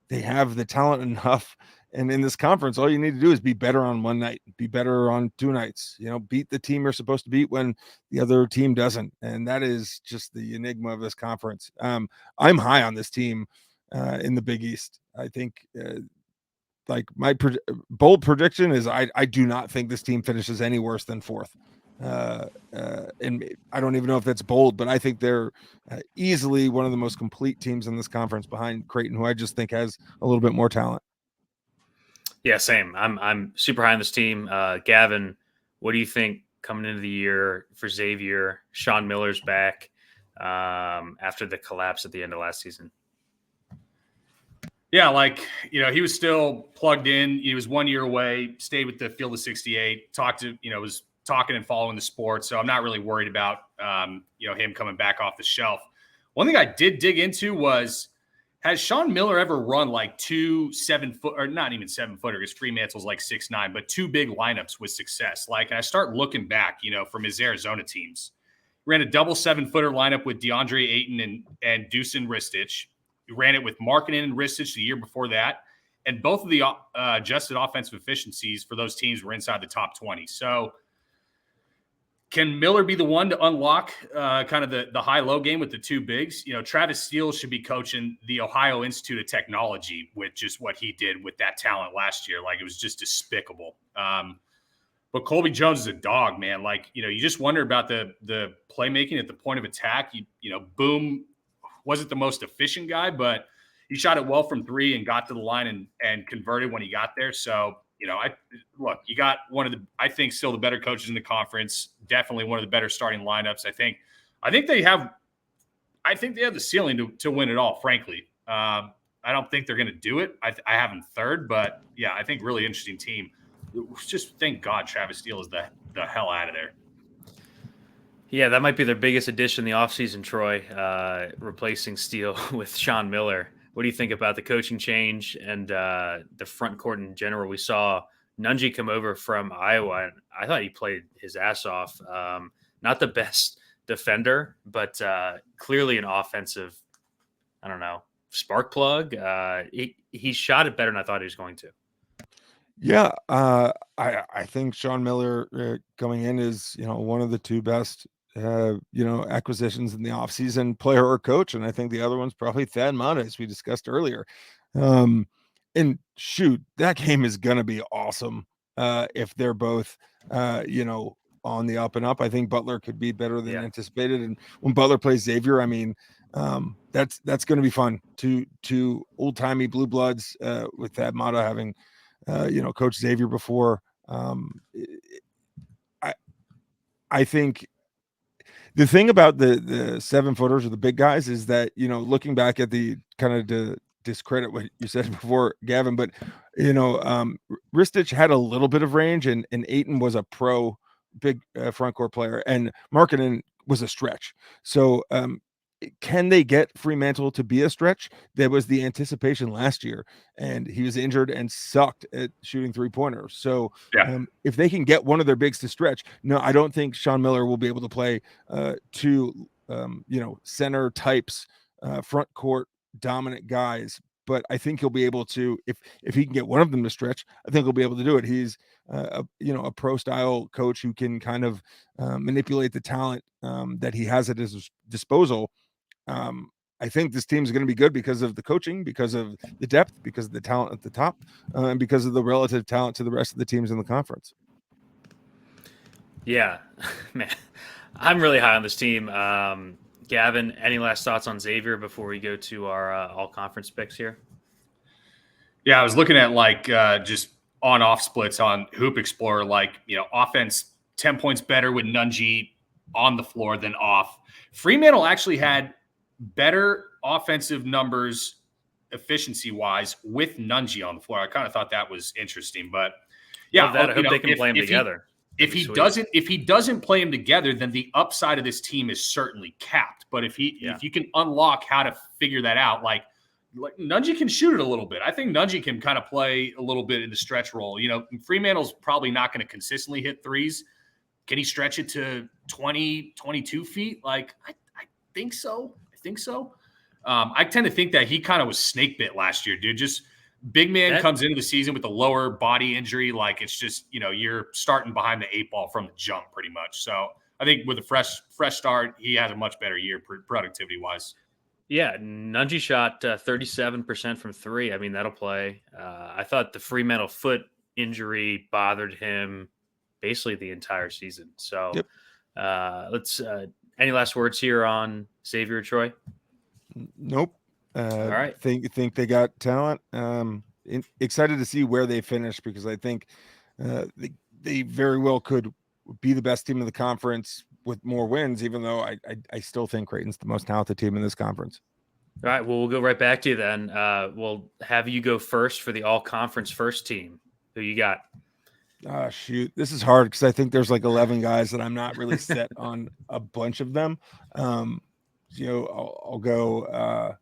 they have the talent enough. And in this conference, all you need to do is be better on one night, be better on 2 nights, beat the team you're supposed to beat when the other team doesn't. And that is just the enigma of this conference. I'm high on this team in the Big East. I think like my bold prediction is I do not think this team finishes any worse than 4th. And I don't even know if that's bold, but I think they're easily one of the most complete teams in this conference behind Creighton, who I just think has a little bit more talent. Yeah, same. I'm super high on this team. Gavin, what do you think coming into the year for Xavier? Sean Miller's back after the collapse at the end of last season. Yeah, he was still plugged in. He was 1 year away, stayed with the Field of 68, was talking and following the sport. So I'm not really worried about, him coming back off the shelf. One thing I did dig into was, has Sean Miller ever run like 2 7-foot, or not even 7-footer, because Fremantle's like 6'9", but 2 big lineups with success? And I start looking back, from his Arizona teams. He ran a double 7-footer lineup with DeAndre Ayton and Dusan Ristich. He ran it with Markkanen and Ristich the year before that. And both of the adjusted offensive efficiencies for those teams were inside the top 20. So can Miller be the one to unlock kind of the high-low game with the 2 bigs? Travis Steele should be coaching the Ohio Institute of Technology with just what he did with that talent last year. It was just despicable. But Colby Jones is a dog, man. You just wonder about the playmaking at the point of attack. Boom wasn't the most efficient guy, but he shot it well from 3 and got to the line and converted when he got there. So, you got I think still the better coaches in the conference, definitely one of the better starting lineups. I think they have the ceiling to win it all, frankly. I don't think they're going to do it. I have them 3rd, but yeah, I think really interesting team. Just thank God Travis Steele is the hell out of there. Yeah, that might be their biggest addition in the offseason, Troy, replacing Steele with Sean Miller. What do you think about the coaching change and the front court in general? We saw Nunji come over from Iowa, and I thought he played his ass off. Not the best defender, but clearly an offensive, I don't know, spark plug. He shot it better than I thought he was going to. Yeah, I think Sean Miller coming in is one of the two best acquisitions in the offseason, player or coach, and I think the other one's probably Thad Matta, as we discussed earlier. And shoot, that game is gonna be awesome if they're both on the up and up. I think Butler could be better than anticipated, and when Butler plays Xavier, I mean, that's going to be fun. To old timey blue bloods with Thad Matta having Coach Xavier before. I think the thing about the 7-footers or the big guys is that looking back at the kind of to discredit what you said before, Gavin, but Ristich had a little bit of range, and Ayton was a pro big front court player, and Markkanen was a stretch. So can they get Fremantle to be a stretch? There was the anticipation last year, and he was injured and sucked at shooting 3-pointers. So if they can get one of their bigs to stretch, no, I don't think Sean Miller will be able to play two center types, front court dominant guys. But I think he'll be able to, if he can get one of them to stretch, I think he'll be able to do it. He's a pro style coach who can kind of manipulate the talent that he has at his disposal. I think this team is going to be good because of the coaching, because of the depth, because of the talent at the top, and because of the relative talent to the rest of the teams in the conference. Yeah, man, I'm really high on this team. Gavin, any last thoughts on Xavier before we go to our all-conference picks here? Yeah, I was looking at just on-off splits on Hoop Explorer, offense 10 points better with Nunji on the floor than off. Fremantle actually had better offensive numbers efficiency-wise with Nunji on the floor. I kind of thought that was interesting, but yeah, I hope they can play them together. If he doesn't play them together, then the upside of this team is certainly capped. But if you can unlock how to figure that out, like Nunji can shoot it a little bit. I think Nunji can kind of play a little bit in the stretch role. Fremantle's probably not going to consistently hit threes. Can he stretch it to 20, 22 feet? I think so. I tend to think that he kind of was snake bit last year, dude. Just big man comes into the season with a lower body injury. It's just, you're starting behind the 8 ball from the jump pretty much. So I think with a fresh start, he has a much better year productivity wise. Yeah. Nunji shot 37% from 3. I mean, that'll play. I thought the Fremantle foot injury bothered him basically the entire season. So let's any last words here on Xavier Troy? Nope. All right. Think they got talent. Excited to see where they finish, because I think they very well could be the best team in the conference with more wins, even though I still think Creighton's the most talented team in this conference. All right. Well, we'll go right back to you then. We'll have you go first for the all-conference first team. Who you got? Shoot, this is hard because I think there's 11 guys that I'm not really set on a bunch of them. I'll go.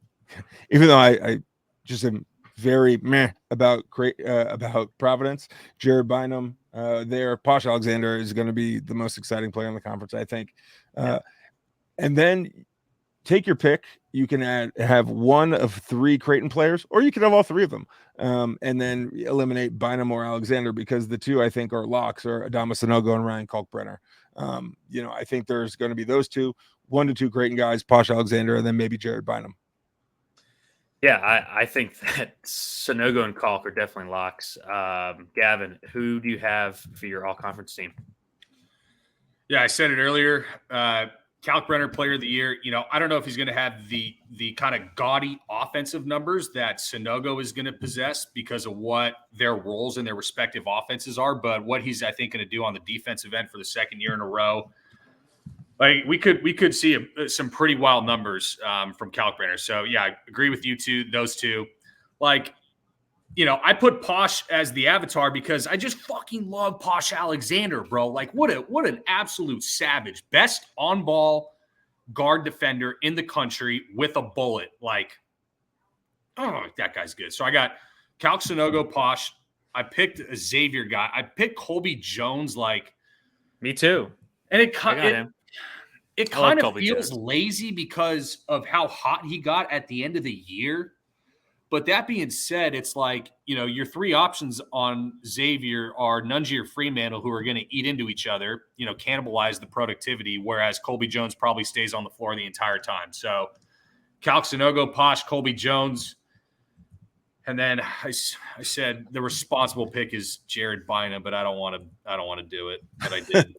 Even though I just am very meh about Providence, JSURab Bynum there. Posh Alexander is going to be the most exciting player in the conference, I think. And then take your pick. You can have one of 3 Creighton players, or you can have all 3 of them, and then eliminate Bynum or Alexander, because the 2 I think are locks are Adama Sanogo and Ryan Kalkbrenner. I think there's going to be those 2, 1 to 2 Creighton guys, Posh Alexander, and then maybe JSURab Bynum. Yeah, I think that Sanogo and Kalk are definitely locks. Gavin, who do you have for your all-conference team? Yeah, I said it earlier. Kalkbrenner player of the year. I don't know if he's going to have the kind of gaudy offensive numbers that Sanogo is going to possess because of what their roles in their respective offenses are, but what he's, I think, going to do on the defensive end for the second year in a row. We could see some pretty wild numbers from Kalkbrenner. So yeah, I agree with you those two. I put Posh as the avatar because I just fucking love Posh Alexander, bro. What an absolute savage. Best on-ball guard defender in the country with a bullet. That guy's good. So I got Kalk, Sanogo, Posh. I picked a Xavier guy. I picked Colby Jones. Like, Me too. and I got him. It I like kind of Colby feels Jones. lazy because of how hot he got at the end of the year. But that being said, it's like, your three options on Xavier are Nunji or Fremantle, who are going to eat into each other, cannibalize the productivity, whereas Colby Jones probably stays on the floor the entire time. So Cal Sanogo, Posh, Colby Jones. And then I said the responsible pick is Jared Bynum, but I don't want to do it, but I did.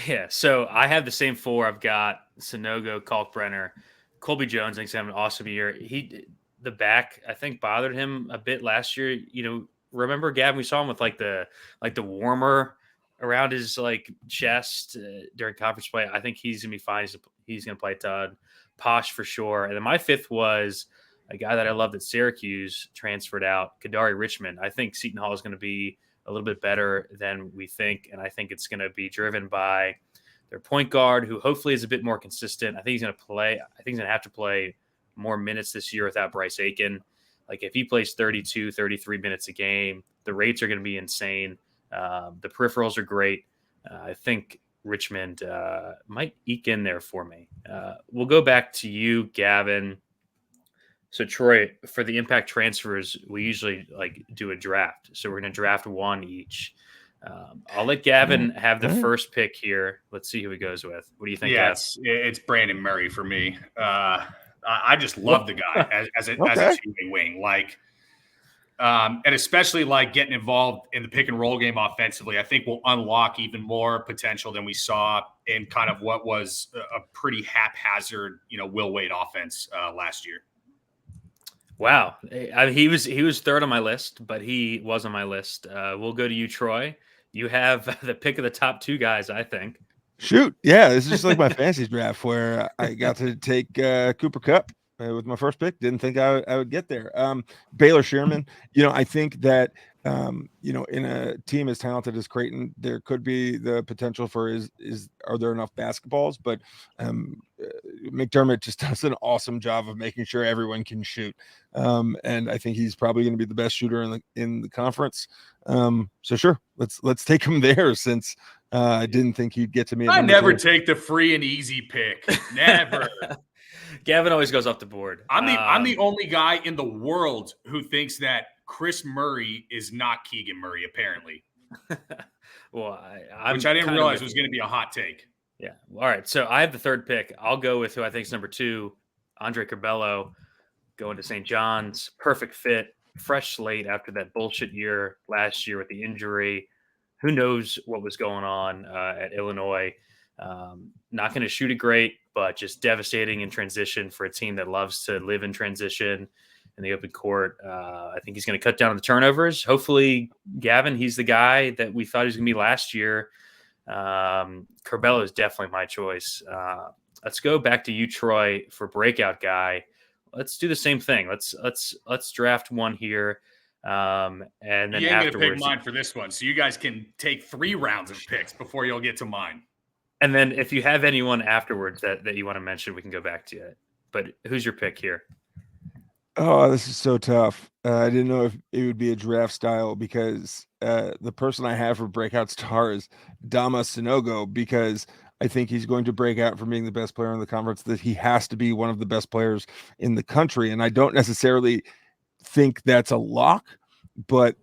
Yeah, so I have the same four. I've got Sanogo, Kalkbrenner, Colby Jones. I think he's having an awesome year. The back, I think, bothered him a bit last year. Remember, Gavin, we saw him with like the warmer around his like chest during conference play. I think he's gonna be fine. He's gonna play a ton. Posh for sure. And then my fifth was a guy that I loved at Syracuse, transferred out, Kadari Richmond. I think Seton Hall is going to be a little bit better than we think, and I think it's going to be driven by their point guard, who hopefully is a bit more consistent. I think he's going to play. I think he's going to have to play more minutes this year without Bryce Aiken. Like if he plays 32, 33 minutes a game, the rates are going to be insane. The peripherals are great. I think Richmond might eke in there for me. We'll go back to you, Gavin. So Troy, for the impact transfers, we usually do a draft. So we're going to draft one each. I'll let Gavin have the first pick here. Let's see who he goes with. What do you think? Yeah, it's Brandon Murray for me. I just love the guy as a two-way wing. And especially getting involved in the pick and roll game offensively, I think will unlock even more potential than we saw in kind of what was a pretty haphazard, Will Wade offense last year. Wow. He was third on my list, but he was on my list. We'll go to you, Troy. You have the pick of the top two guys, I think. Shoot. Yeah, this is just like my fantasy draft where I got to take Cooper Kupp with my first pick. Didn't think I would get there. Baylor Shearman, I think that, in a team as talented as Creighton, there could be the potential for are there enough basketballs? But McDermott just does an awesome job of making sure everyone can shoot. And I think he's probably going to be the best shooter in the conference. So sure, let's take him there since I didn't think he'd get to me. I never take the free and easy pick. Never. Gavin always goes off the board. I'm the only guy in the world who thinks that Chris Murray is not Keegan Murray, apparently. Well, which I didn't realize was going to be a hot take. Yeah. All right. So I have the third pick. I'll go with who I think is number 2, Andre Curbelo, going to St. John's. Perfect fit, fresh slate after that bullshit year last year with the injury. Who knows what was going on at Illinois? Not going to shoot it great, but just devastating in transition for a team that loves to live in transition in the open court. I think he's going to cut down on the turnovers. Hopefully, Gavin, he's the guy that we thought he was going to be last year. Curbelo is definitely my choice. Let's go back to you, Troy, for breakout guy. Let's do the same thing. Let's draft one here. And then you ain't afterwards, gonna pick mine for this one, so you guys can take 3 rounds of picks before you'll get to mine. And then if you have anyone afterwards that you want to mention, we can go back to it. But who's your pick here? Oh, this is so tough. I didn't know if it would be a draft style because the person I have for breakout star is Dama Sanogo, because I think he's going to break out from being the best player in the conference, that he has to be one of the best players in the country. And I don't necessarily think that's a lock, but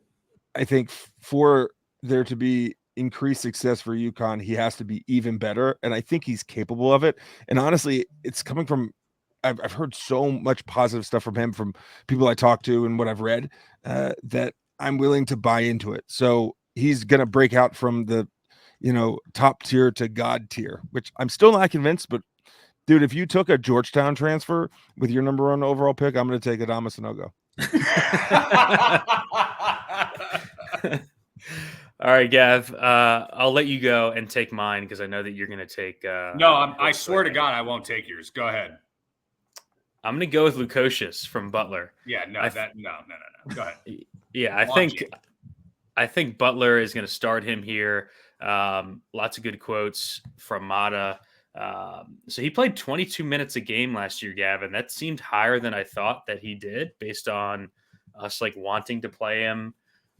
I think for there to be increased success for UConn, he has to be even better. And I think he's capable of it. And honestly, it's coming from, I've heard so much positive stuff from him, from people I talk to and what I've read, that I'm willing to buy into it. So he's going to break out from the, top tier to God tier, which I'm still not convinced, but dude, if you took a Georgetown transfer with your number 1 overall pick, I'm going to take Adama Sanogo. All right, Gav, I'll let you go and take mine because I know that you're going to take. No, I swear to God, I won't take yours. Go ahead. I'm going to go with Lukosius from Butler. Yeah, no. Go ahead. Yeah, I think Butler is going to start him here. Lots of good quotes from Mata. So he played 22 minutes a game last year, Gavin. That seemed higher than I thought that he did, based on us wanting to play him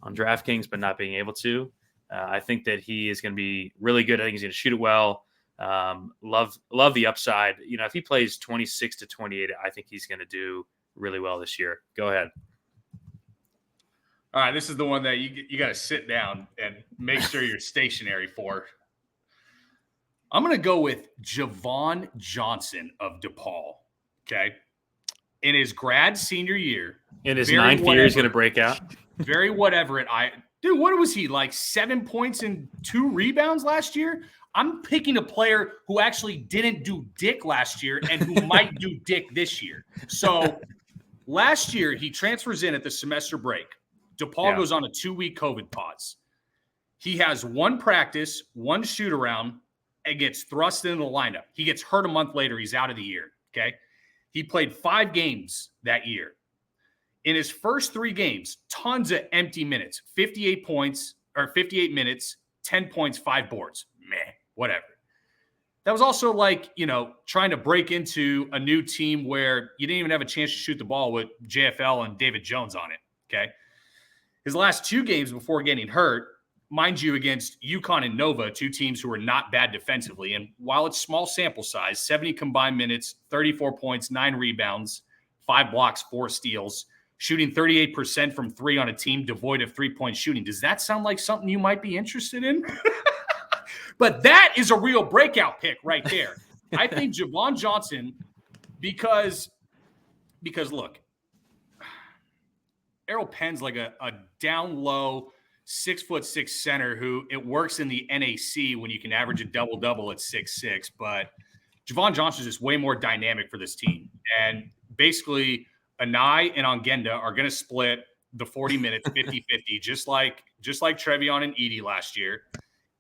on DraftKings, but not being able to. I think that he is going to be really good. I think he's going to shoot it well. Love the upside. If he plays 26 to 28, I think he's going to do really well this year. Go ahead. All right, this is the one that you got to sit down and make sure you're stationary for. I'm going to go with Javon Johnson of DePaul, okay? In his grad senior year. In his ninth year, he's going to break out. Very whatever. Dude, what was he, like 7 points and 2 rebounds last year? I'm picking a player who actually didn't do dick last year and who might do dick this year. So last year, he transfers in at the semester break. DePaul goes on a 2-week COVID pause. He has 1 practice, 1 shoot around, and gets thrust into the lineup. He gets hurt a month later. He's out of the year, okay? He played 5 games that year. In his first 3 games, tons of empty minutes, 58 minutes, 10 points, 5 boards. Meh, whatever. That was also like, trying to break into a new team where you didn't even have a chance to shoot the ball with JFL and David Jones on it, okay? His last 2 games before getting hurt, mind you, against UConn and Nova, 2 teams who are not bad defensively. And while it's small sample size, 70 combined minutes, 34 points, 9 rebounds, 5 blocks, 4 steals, shooting 38% from 3 on a team devoid of 3-point shooting. Does that sound like something you might be interested in? But that is a real breakout pick right there. I think Javon Johnson, because look, Errol Penn's like a down low 6'6" center who it works in the NAC when you can average a double-double at 6'6", but Javon Johnson is just way more dynamic for this team. And basically, Anai and Ongenda are going to split the 40 minutes 50-50, just like Trevion and Edey last year.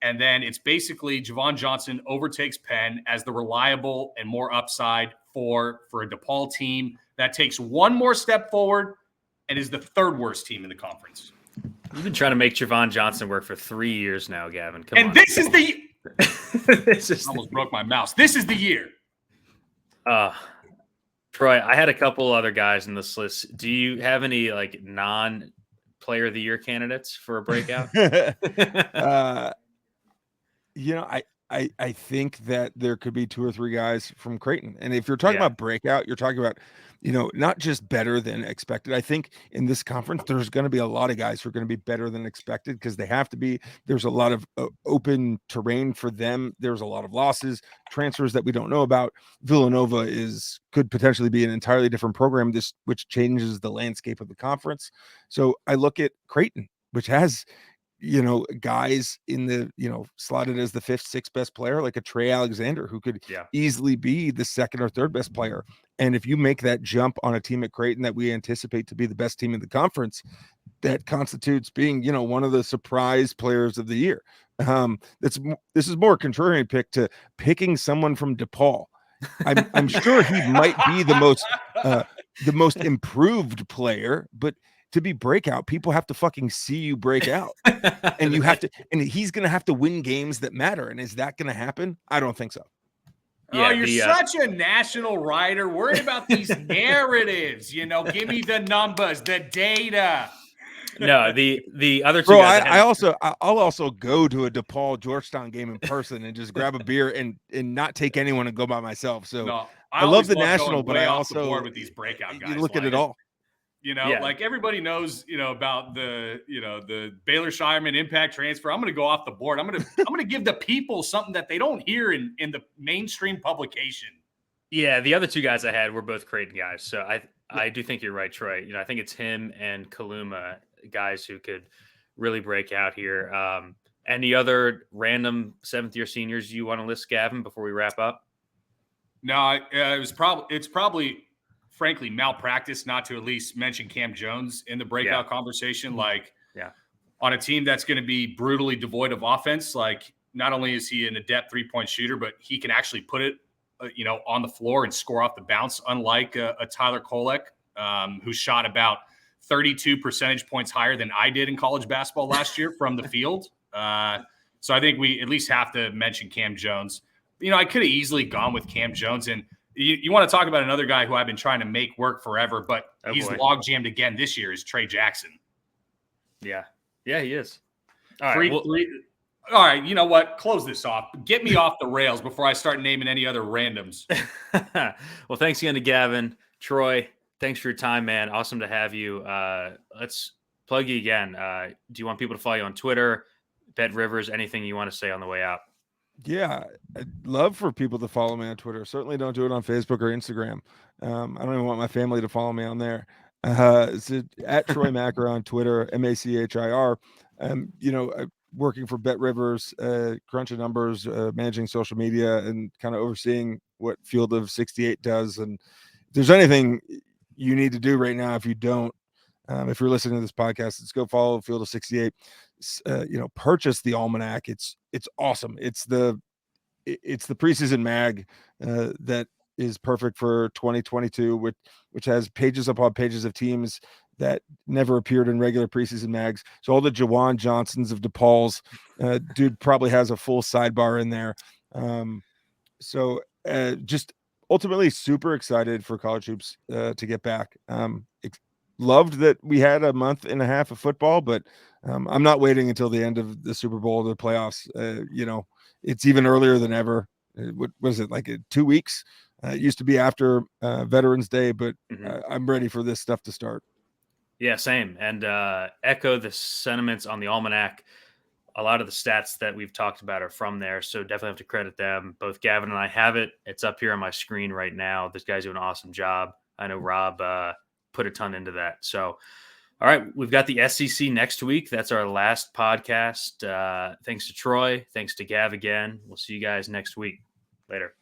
And then it's basically Javon Johnson overtakes Penn as the reliable and more upside for a DePaul team that takes 1 more step forward and is the 3rd worst team in the conference. You've been trying to make Javon Johnson work for 3 years now, Gavin. Come on. And this is the – almost broke my mouse. This is the year. Troy, I had a couple other guys in this list. Do you have any non-player of the year candidates for a breakout? I think that there could be 2 or 3 guys from Creighton. And if you're talking about breakout, you're talking about, not just better than expected. I think in this conference, there's going to be a lot of guys who are going to be better than expected because they have to be. There's a lot of open terrain for them. There's a lot of losses, transfers that we don't know about. Villanova could potentially be an entirely different program, which changes the landscape of the conference. So I look at Creighton, which has guys in the, slotted as the 5th, 6th best player, like a Trey Alexander, who could easily be the 2nd or 3rd best player. And if you make that jump on a team at Creighton that we anticipate to be the best team in the conference, that constitutes being, one of the surprise players of the year. This is more a contrarian pick to picking someone from DePaul. I'm sure he might be the most improved player, but to be breakout, people have to fucking see you break out. And he's going to have to win games that matter. And is that going to happen? I don't think so. Yeah, you're such a national writer, worried about these narratives, give me the numbers, the data. No, the other 2 Bro, guys. I'll also go to a DePaul Georgetown game in person and just grab a beer and not take anyone and go by myself. So no, I love the national, but I also board with these breakout guys. You look at it all. Like everybody knows, about the Baylor Shireman impact transfer. I'm going to go off the board. I'm going to give the people something that they don't hear in the mainstream publication. Yeah, the other 2 guys I had were both Creighton guys. So I do think you're right, Troy. I think it's him and Kaluma, guys who could really break out here. Any other random 7th-year seniors you want to list, Gavin, before we wrap up? No, it's probably frankly malpractice not to at least mention Cam Jones in the breakout conversation. On a team that's going to be brutally devoid of offense, not only is he an adept 3-point shooter, but he can actually put it, on the floor and score off the bounce, unlike a Tyler Kolek, who shot about 32 percentage points higher than I did in college basketball last year from the field. So I think we at least have to mention Cam Jones. I could have easily gone with Cam Jones, and you want to talk about another guy who I've been trying to make work forever, but he's log jammed again this year, is Trey Jackson. Yeah. Yeah, he is. All right. All right, you know what? Close this off. Get me off the rails before I start naming any other randoms. Well, thanks again to Gavin. Troy, thanks for your time, man. Awesome to have you. Let's plug you again. Do you want people to follow you on Twitter, Bet Rivers, anything you want to say on the way out? Yeah, I'd love for people to follow me on Twitter. Certainly don't do it on Facebook or Instagram. I don't even want my family to follow me on there. It's at Troy Macker on Twitter, MACHIR. Working for Bet Rivers, crunching numbers, managing social media, and kind of overseeing what Field of 68 does. And if there's anything you need to do right now, if you don't, if you're listening to this podcast, let's go follow Field of 68. Purchase the almanac. It's awesome. It's the preseason mag that is perfect for 2022, which has pages upon pages of teams that never appeared in regular preseason mags. So all the Jawan Johnsons of DePaul's, dude probably has a full sidebar in there. Just ultimately super excited for college hoops to get back. Loved that we had a month and a half of football, but I'm not waiting until the end of the Super Bowl or the playoffs. It's even earlier than ever. What was it, like 2 weeks? It used to be after Veterans Day, but I'm ready for this stuff to start. Yeah, same. And echo the sentiments on the almanac. A lot of the stats that we've talked about are from there, so definitely have to credit them. Both Gavin and I have it. It's up here on my screen right now. This guy's doing an awesome job. I know Rob put a ton into that. So, all right, we've got the SEC next week. That's our last podcast. Thanks to Troy. Thanks to Gav again. We'll see you guys next week. Later.